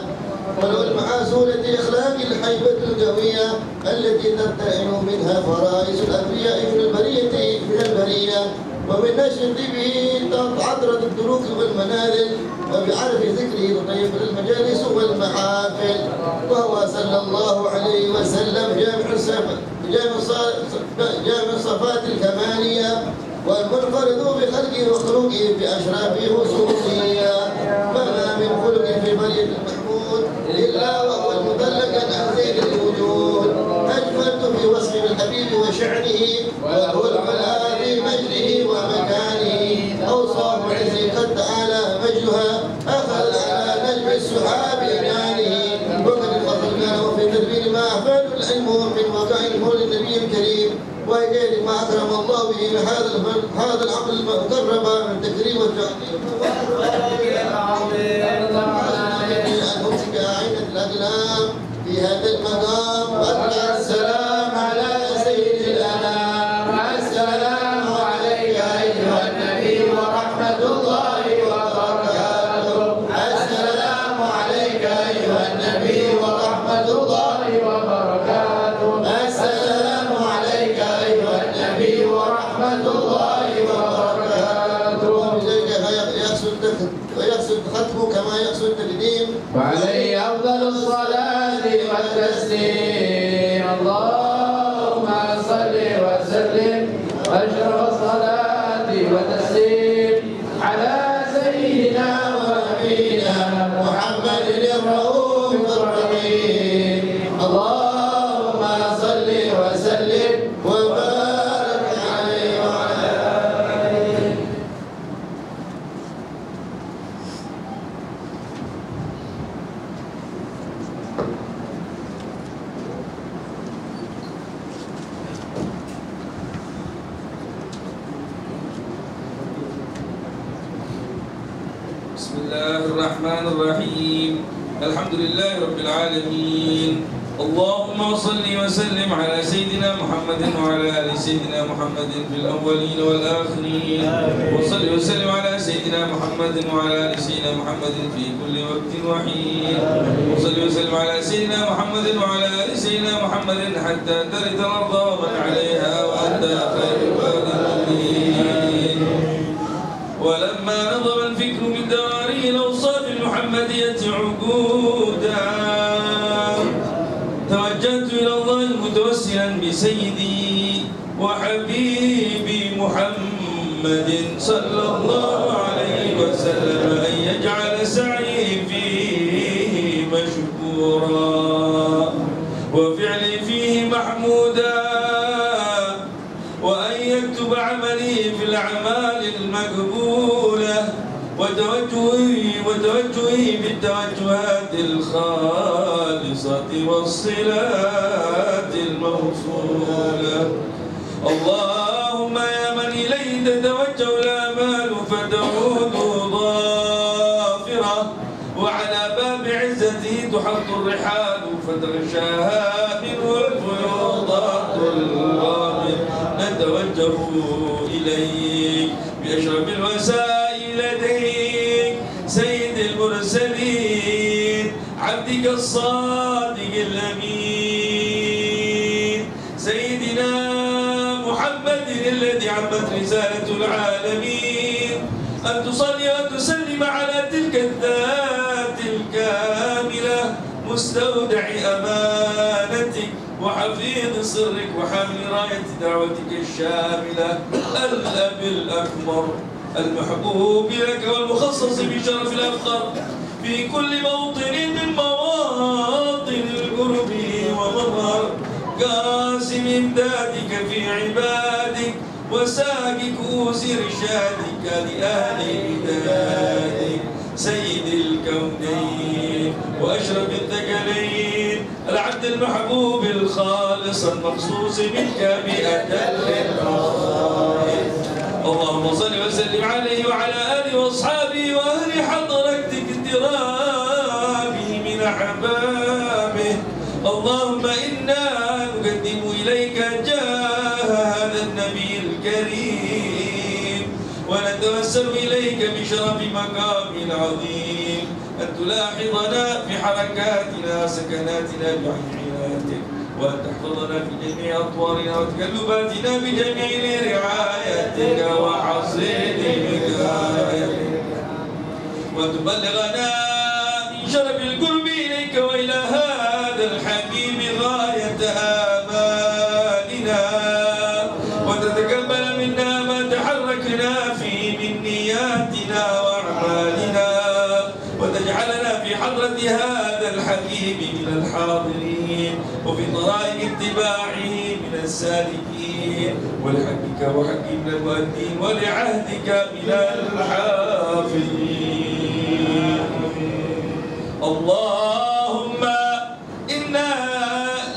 ولو المعازولة إخلاق الحيبة القوية التي تبتئن منها فرائس الأنبياء من البرية ومن نشر به عطرة الدروك والمنازل وبعرف ذكره تطيب المجالس والمحافل وهو صلى الله عليه وسلم جامع الصفات الكمالية والمنفرد بخلقه وخلقه بأشراف خصوصية فما من خلق في برية المحمود إلا وهو المدلك عن زيد الوجود أجملت في وصف الحبيب وشعنه وهو العلا في مجده ومكانه أوصاف عزي قد تعالى مجدها أخذ على نجم السحاب إنانه وقد الفضل كان وفي تدبير ما أفاد العلم من وقائعه للنبي الكريم وإليه ما أكرم الله به هذا العقل المقرب من تكريم والتعظيم أنفسك أعينة الأقلام في هذا المقام وأتبع السلام على سيد الأنام السلام عليك أيها النبي ورحمة الله وبركاته السلام عليك أيها النبي ورحمة الله وبركاته السلام عليك أيها النبي ورحمة الله وبركاته ويحسن ختمه كما يحسن التقديم وعليه أفضل الصلاة والتسليم اللهم صل وسلم أشرف الصلاة والتسليم على سيدنا ونبينا محمد الرؤوف الرحيم اللهم صل وسلم وبارك عليه وعلى آله. بسم الله الرحمن الرحيم الحمد لله رب العالمين اللهم صل وسلم على سيدنا محمد وعلى آل سيدنا محمد في الأولين والآخرين وصل وسلم على سيدنا محمد وعلى آل سيدنا محمد في كل وقت وحين وصل وسلم على سيدنا محمد وعلى آل سيدنا محمد حتى ترث الأرض ومن عليها وأنت خير الوارثين ولما نظم الفكر بالدواري الأوصاف المحمدية عقودا توجهت إلى الله متوسلا بسيدي وحبيبي محمد صلى الله عليه وسلم أن يجعل سعي فيه مشكورا وفعلي فيه محمودا وأن يكتب عملي في الأعمال المقبولة وتوجهي بالتوجهات الخالصة والصلات الموصولة اللهم يا من إليه تتوجه الآمال فتعود ظافرة وعلى باب عزته تحط الرحال فتغشاها منه الفيوضات الغامر نتوجه إليك بأشرف الوسائل لديك سيد المرسلين عبدك الصادق الأمين سيدنا محمد الذي عمت رسالة العالمين أن تصلي وتسلم على تلك الذات الكاملة مستودع أمانتك وحفيظ سرك وحامل راية دعوتك الشاملة الأب الأكبر المحبوب لك والمخصص بشرف الأفخر في كل موطن من مواطن القرب ومظهر قاسم إمدادك في عبادك وساق كؤوس رشادك لأهل إمدادك سيد الكونين وأشرف الثقلين العبد المحبوب الخالص المخصوص منك بأجل الخصائص اللهم صل وسلم عليه وعلى آله وأصحابه وأهل حضرتك الكرام نتوسل إليك بشرف مقام العظيم أن تلاحظنا في حركاتنا وسكناتنا بعين عنايتك، وأن تحفظنا في جميع أطوارنا وتكلفاتنا بجميل رعايتك وحصين وقايتك، وتبلغنا من شرف القرب إليك وإلى هذا الحبيب غاية آمالنا، وتتقبل منا ما تحركنا فيه من نياتنا وأعمالنا، وتجعلنا في حضرة هذا الحبيب من الحاضرين، وفي طرائق اتباعه من السالكين، ولحقك وحق من المؤدين، ولعهدك من الحافظين. اللهم إنا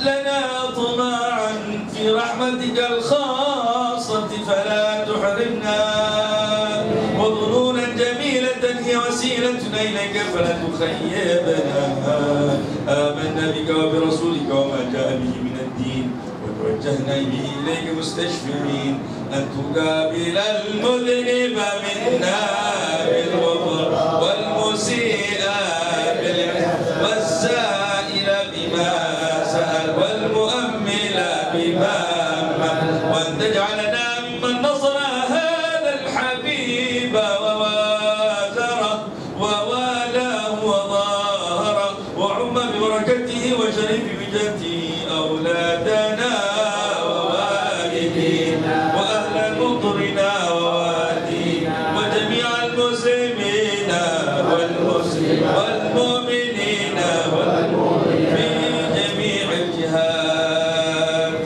لنا طمعا في رحمتك الخاصة فلا تحرمنا، وظنونا جميلة هي وسيلتنا إليك فلا تخيبنا. آمنا بك وبرسولك وما جاء به من الدين، وتوجهنا به إليك مستشفعين أن تقابل المذنب منا بالغفر، والمسيء بالعفو، والسائل بما سأل، والمؤمل بما أمل، وأن تجعلنا ممن نصر هذا الحبيب ووازره ووالاه وظاهره، وعم ببركته وشرف بجته أولادنا ووالدينا وأهل مطرنا ووالدينا وجميع المسلمين والمؤمنين في جميع الجهات،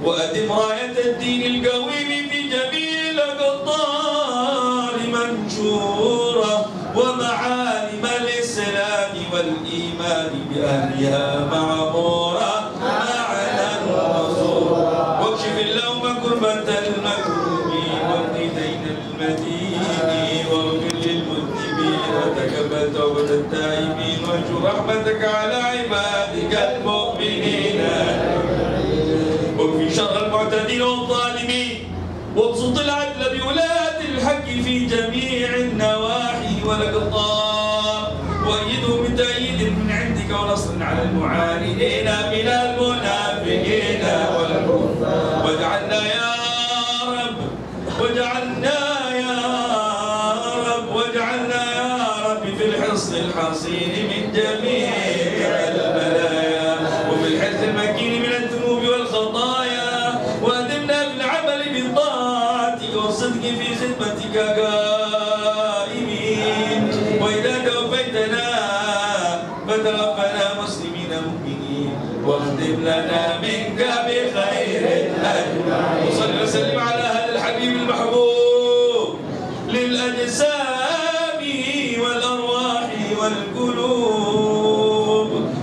وأدم راية الدين القويم في جميع الأقطار منشورة، ومعالم الإسلام والإيمان بأهلها معمورة معنا منصورة، واكشف اللوم كربة المكروبين، واقض دين المدين، واغفر للمذنبين، وتقبل توبة التائبين، وانشر رحمتك على عبادك المؤمنين، واكفي شر المعتدين والظالمين، وابسط العدل بولاة الحق في جميع النواحي والأقطار، وأيدهم بتأييد من عندك ونصر على المعاندين من المنافقين والكفار، واجعلنا يا رب في الحصن الحصين من جميع البلايا، وفي الحرز المكين من الذنوب والخطايا، وأدمنا بالعمل بطاعتك والصدق في خدمتك قائمين، وإذا توفيتنا فتوفنا مسلمين مؤمنين، واختم لنا منك بخير أجمعين. وصل وسلم على هذا الحبيب المحبوب للأجسام والأرواح والقلوب،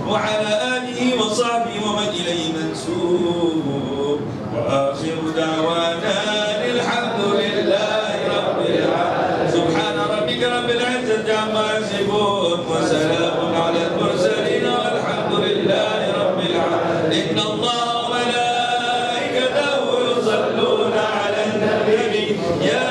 وعلى آله وصحبه ومن إليه منسوب، وآخر دعوانا الحمد لله رب العالمين. سبحان ربك رب العزة عما يصفون، وسلام على المرسلين، والحمد لله رب العالمين. إن الله وملائكته يصلون على النبي، يا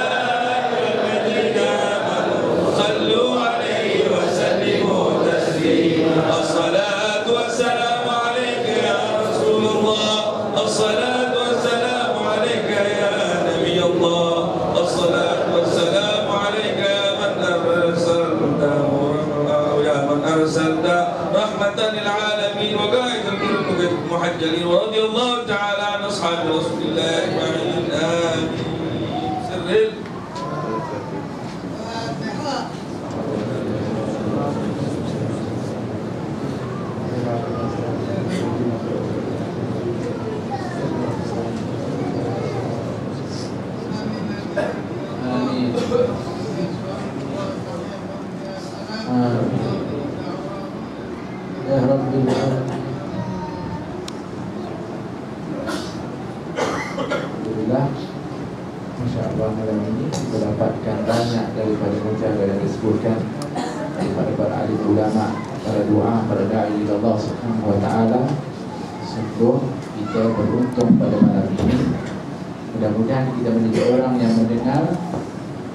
أيها الذين آمنوا صلوا عليه وسلموا تسليما. الصلاة والسلام عليك يا رسول الله، الصلاة والسلام عليك يا نبي الله، الصلاة والسلام عليك يا من أرسلت رحمة للعالمين وقائد المحجلين، ورضي الله تعالى عن أصحاب رسول الله أجمعين. آمين. سر Amin. Ya Rabbil Alamin. Alhamdulillah, Masya Allah, malam ini kita dapatkan banyak daripada ucapan yang disebutkan daripada para alim ulama, para doa, para da'i Allah Subhanahu wa ta'ala. Sungguh kita beruntung pada malam ini. Mudah-mudahan kita menjadi orang yang mendengar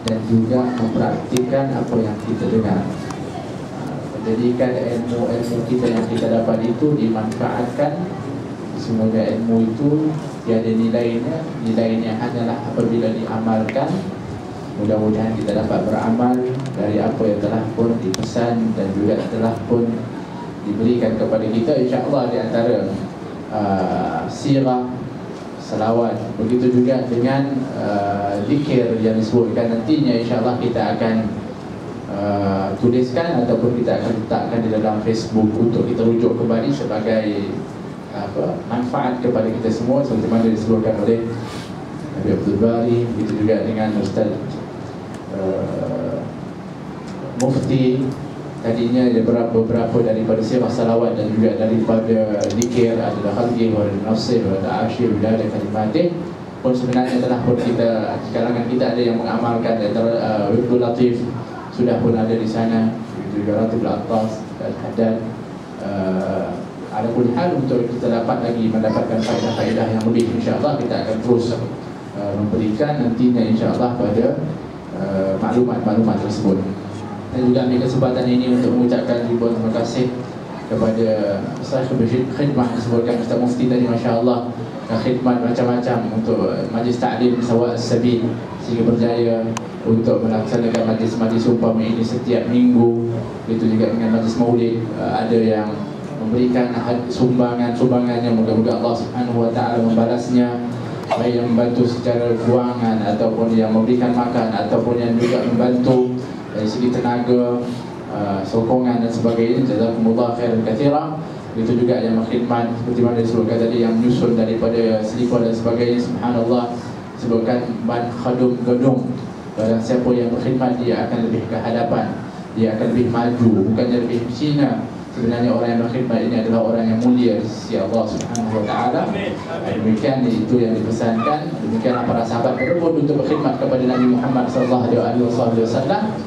dan juga mempraktikkan apa yang kita dengar. Menjadikan ilmu-ilmu kita yang kita dapat itu dimanfaatkan. Semoga ilmu itu tiada nilainya hanyalah apabila diamalkan. Mudah-mudahan kita dapat beramal dari apa yang telah pun dipesan dan juga telah pun diberikan kepada kita, insya-Allah, di antara sirah, salawat. Begitu juga dengan zikir yang disebutkan nantinya, insya-Allah kita akan tuliskan ataupun kita akan letakkan di dalam Facebook untuk kita rujuk kembali sebagai manfaat kepada kita semua, seperti mana disebutkan oleh Nabi Abdul Bari. Begitu juga dengan Ustaz Mufti. Tadinya beberapa daripada sirah salawat dan juga daripada zikir adalah khalqi wa nasir wa ta'ashir bila ada kalimatih pun sebenarnya telah pun kita, kalangan kita ada yang mengamalkan. Antara Wirdul Latif sudah pun ada di sana, begitu juga Ratibul Atas dan Haddad. Ada pun hal untuk kita dapat lagi mendapatkan faedah-faedah yang lebih, insya-Allah kita akan terus memberikan nantinya, insya-Allah, pada maklumat-maklumat tersebut. Dan juga ambil kesempatan ini untuk mengucapkan ribuan terima kasih kepada sahib khidmat disebutkan Ustaz Mufti tadi, masya-Allah, khidmat macam-macam untuk majlis ta'lim Sawa' as-Sabil sehingga berjaya untuk melaksanakan majlis-majlis umpama ini setiap minggu. Begitu juga dengan majlis maulid, ada yang memberikan sumbangannya. Moga-moga Allah Subhanahu wa taala membalasnya, baik yang membantu secara kewangan ataupun yang memberikan makan ataupun yang juga membantu dari segi tenaga, sokongan dan sebagainya. Jazakumullah khairan katsira. Begitu juga yang berkhidmat seperti mana disebutkan tadi, yang menyusun daripada selipar dan sebagainya. Subhanallah, sebutkan ban khadum gedung. Barang siapa yang berkhidmat, dia akan lebih ke hadapan, dia akan lebih maju, bukannya lebih Cina. Sebenarnya orang yang berkhidmat ini adalah orang yang mulia di sisi Allah Subhanahu wa taala. Demikian itu yang dipesankan. Demikianlah para sahabat berebut untuk berkhidmat kepada Nabi Muhammad sallallahu alaihi wasallam,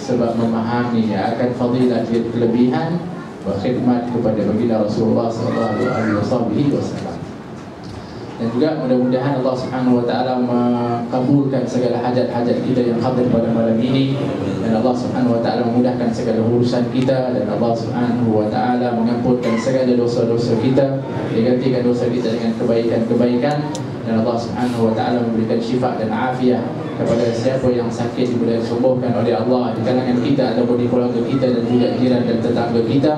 sebab memahami akan fadilah kelebihan berkhidmat kepada baginda Rasulullah sallallahu alaihi wasallam. Dan juga mudah-mudahan Allah Subhanahu wa taala mengabulkan segala hajat-hajat kita yang hadir pada malam ini, dan Allah Subhanahu wa taala memudahkan segala urusan kita, dan Allah Subhanahu wa taala mengampunkan segala dosa-dosa kita, digantikan dosa kita dengan kebaikan-kebaikan, dan Allah Subhanahu wa taala memberikan syifa dan afiat kepada siapa yang sakit diberi sembuhkan oleh Allah di kalangan kita ataupun di keluarga kita dan juga jiran dan tetangga kita.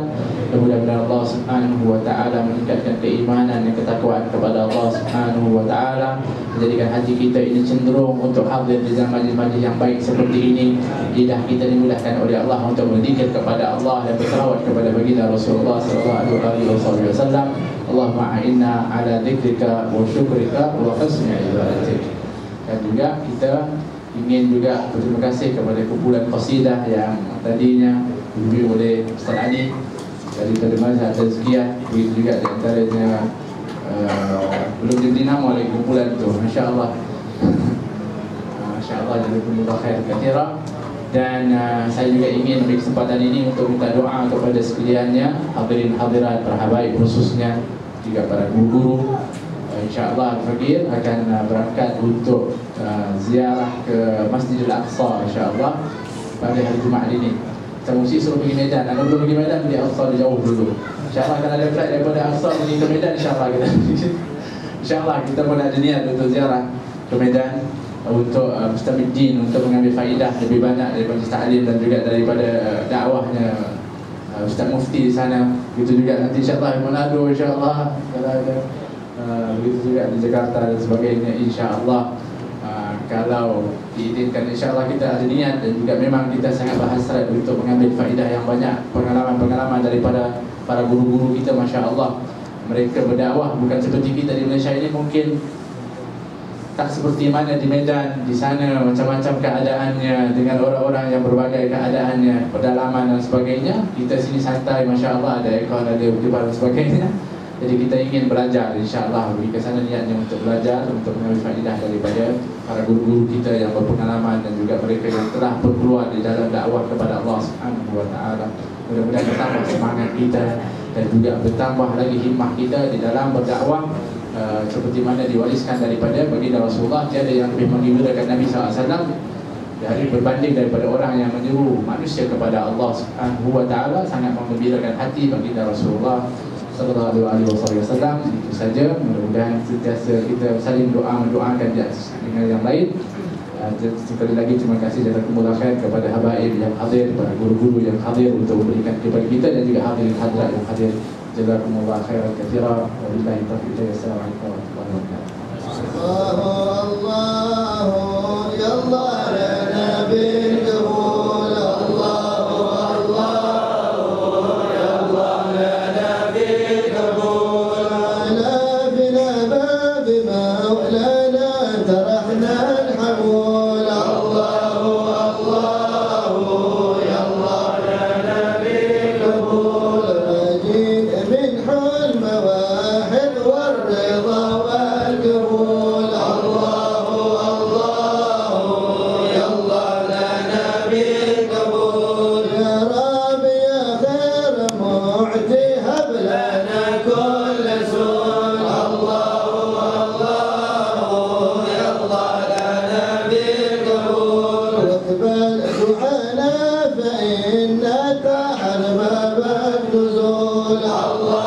Mudah-mudahan Allah Subhanahu wa taala meningkatkan keimanan dan ketakwaan kepada Allah Subhanahu wa taala, menjadikan hati kita ini cenderung untuk hadir di dalam majlis-majlis yang baik seperti ini. Lidah kita dimudahkan oleh Allah untuk berzikir kepada Allah dan berselawat kepada baginda Rasulullah sallallahu alaihi wasallam. Allahumma a'inna ala dzikrika wa syukrika wa husni ibadatik. Dan juga kita ingin juga berterima kasih kepada kumpulan qasidah yang tadinya dibimbing oleh Ustaz Ali daripada Mazhab Tazkiyah. Begitu juga di antaranya belum diberi nama oleh kumpulan itu, masya-Allah. Masya-Allah, jazakumullah khair katsira. Dan saya juga ingin ambil kesempatan ini untuk minta doa kepada sekaliannya, hadirin hadirat, para habaib khususnya, juga para guru-guru. InsyaAllah Al-Fakir akan berangkat untuk ziarah ke Masjidil Aqsa insyaAllah pada hari Jumaat ini. Kita mesti suruh pergi Medan. Anda belum pergi Medan, pergi Aqsa jauh dulu. InsyaAllah akan ada flight daripada Aqsa pergi ke Medan, insyaAllah kita InsyaAllah kita pun ada niat untuk ziarah ke Medan untuk Mustamiddin, untuk mengambil faedah lebih banyak daripada ta'lim dan juga daripada dakwahnya Ustaz Mufti di sana. Begitu juga nanti insyaAllah di Manado, insyaAllah kalau ada. Begitu juga di Jakarta dan sebagainya, insya-Allah. Kalau diizinkan, insya-Allah kita ada niat dan juga memang kita sangat berhasrat untuk mengambil faedah yang banyak, pengalaman-pengalaman daripada para guru-guru kita, masya-Allah. Mereka berdakwah bukan seperti kita di Malaysia ini, mungkin tak seperti mana di Medan. Di sana macam-macam keadaannya, dengan orang-orang yang berbagai keadaannya, pedalaman dan sebagainya. Kita sini santai, masya-Allah, ada aircon, ada kipas dan sebagainya. Jadi kita ingin belajar, insya-Allah pergi ke sana niatnya untuk belajar, untuk mengambil faedah daripada para guru-guru kita yang berpengalaman dan juga mereka yang telah berkeluar di dalam dakwah kepada Allah Subhanahu wa taala. Mudah-mudahan bertambah semangat kita dan juga bertambah lagi himmah kita di dalam berdakwah, seperti mana diwariskan daripada baginda Rasulullah. Tiada yang lebih menggembirakan Nabi SAW dari berbanding daripada orang yang menyeru manusia kepada Allah Subhanahu wa taala sangat menggembirakan hati baginda Rasulullah sallallahu alaihi wasallam. Itu saja, mudah-mudahan sentiasa kita saling mendoakan dengan yang lain. Sekali lagi terima kasih jazakumullah khair kepada habaib yang hadir, kepada guru-guru yang hadir untuk memberikan kepada kita, dan juga hadirin hadirat yang hadir. Jazakumullah khairan katsira. Wabillahi taufiq. Assalamualaikum warahmatullahi wabarakatuh. Allahu ya Allah ya Nabi qabul. Allahu ya Allah ya Nabi qabul. Ala bina bab maulana tarahna al-hamul. Allahu ya Allah ya Nabi qabul. Majid min hulm wahid والرضا والقبول. الله يا الله لنا بالقبول. يا رب يا خير معطي هب لنا كل سول. الله يا الله لنا بالقبول. واقبل دعانا فإن تحر باب النزول. الله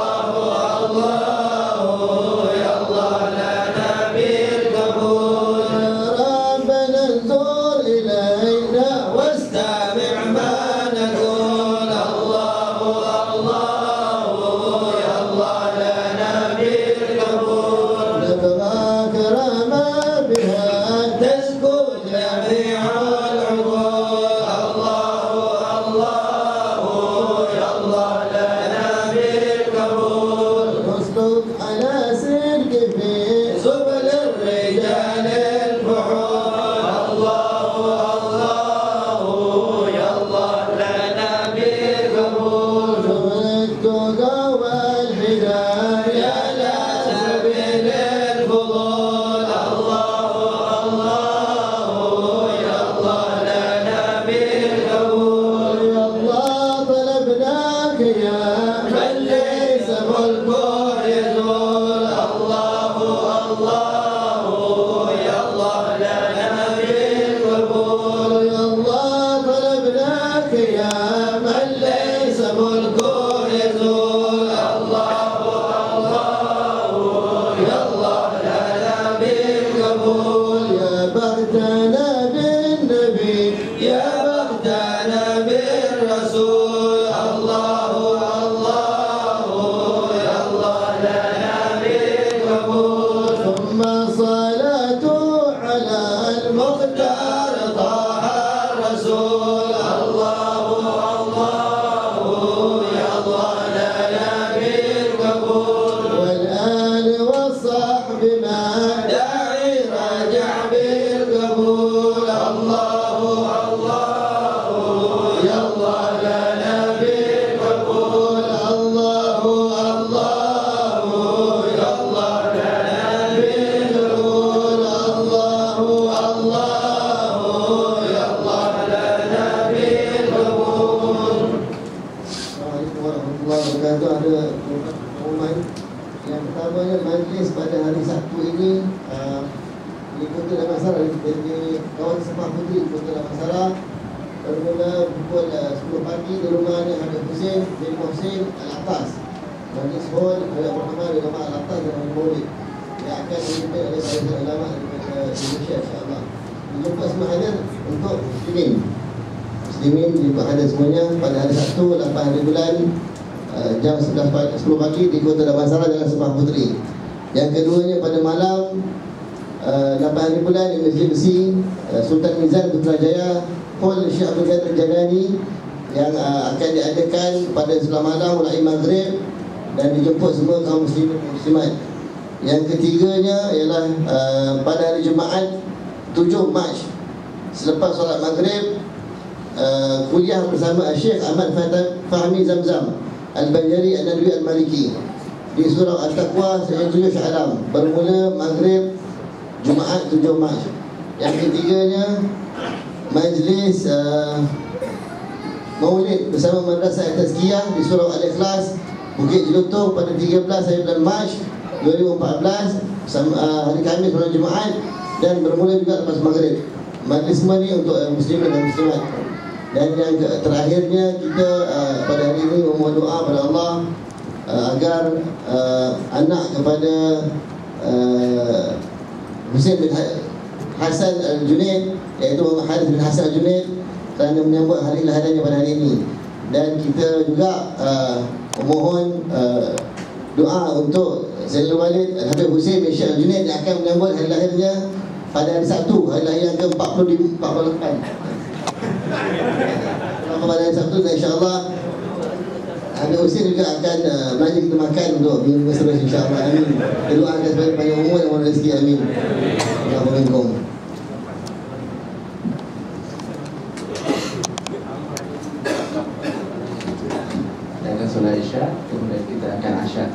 Muslimin jumpa ada semuanya pada hari Sabtu 8 hari bulan jam 10 pagi di Kota Damansara Jalan Sembah Puteri. Yang keduanya pada malam 8 hari bulan di Masjid Besi Sultan Mizan Putrajaya, Hall Syekh Abdul Qadir Janani, yang akan diadakan pada sebelah malam mulai maghrib dan dijemput semua kaum muslimin dan muslimat. Yang ketiganya ialah pada hari Jumaat 7 Mac selepas solat maghrib, kuliah bersama Syekh Ahmad Fahmi Zamzam Al-Banjari An-Nadwi Al-Maliki di Surau At-Taqwa Sayyid Tuyush Alam, bermula maghrib Jumaat 7 Mac. Yang ketiganya majlis Maulid bersama Madrasah Tazkiyah di Surau Al-Ikhlas Bukit Jelutong pada 13 hari bulan Mac 2014 hari Khamis bulan Jumaat, dan bermula juga lepas maghrib. majlis semua ni untuk muslimin dan muslimat. Dan yang terakhirnya kita pada hari ini memohon doa pada Allah agar anak kepada Husain bin Hasan Al-Junaid, iaitu Muhammad Harith bin Hasan Al-Junaid, kerana menyambut hari lahirannya pada hari ini. Dan kita juga memohon doa untuk Zainul Walid Habib Husain bin Syekh Al-Junaid yang akan menyambut hari lahirnya pada hari Sabtu, hari lahir yang ke-48. Pada hari Sabtu, dan insyaAllah Habib Husain juga akan belanja kita makan untuk minggu seterusnya, insyaAllah. Amin. Kita doakan sebagai panjang umur dan rezeki. Amin. Assalamualaikum. Solat Isya, kemudian kita akan asyad.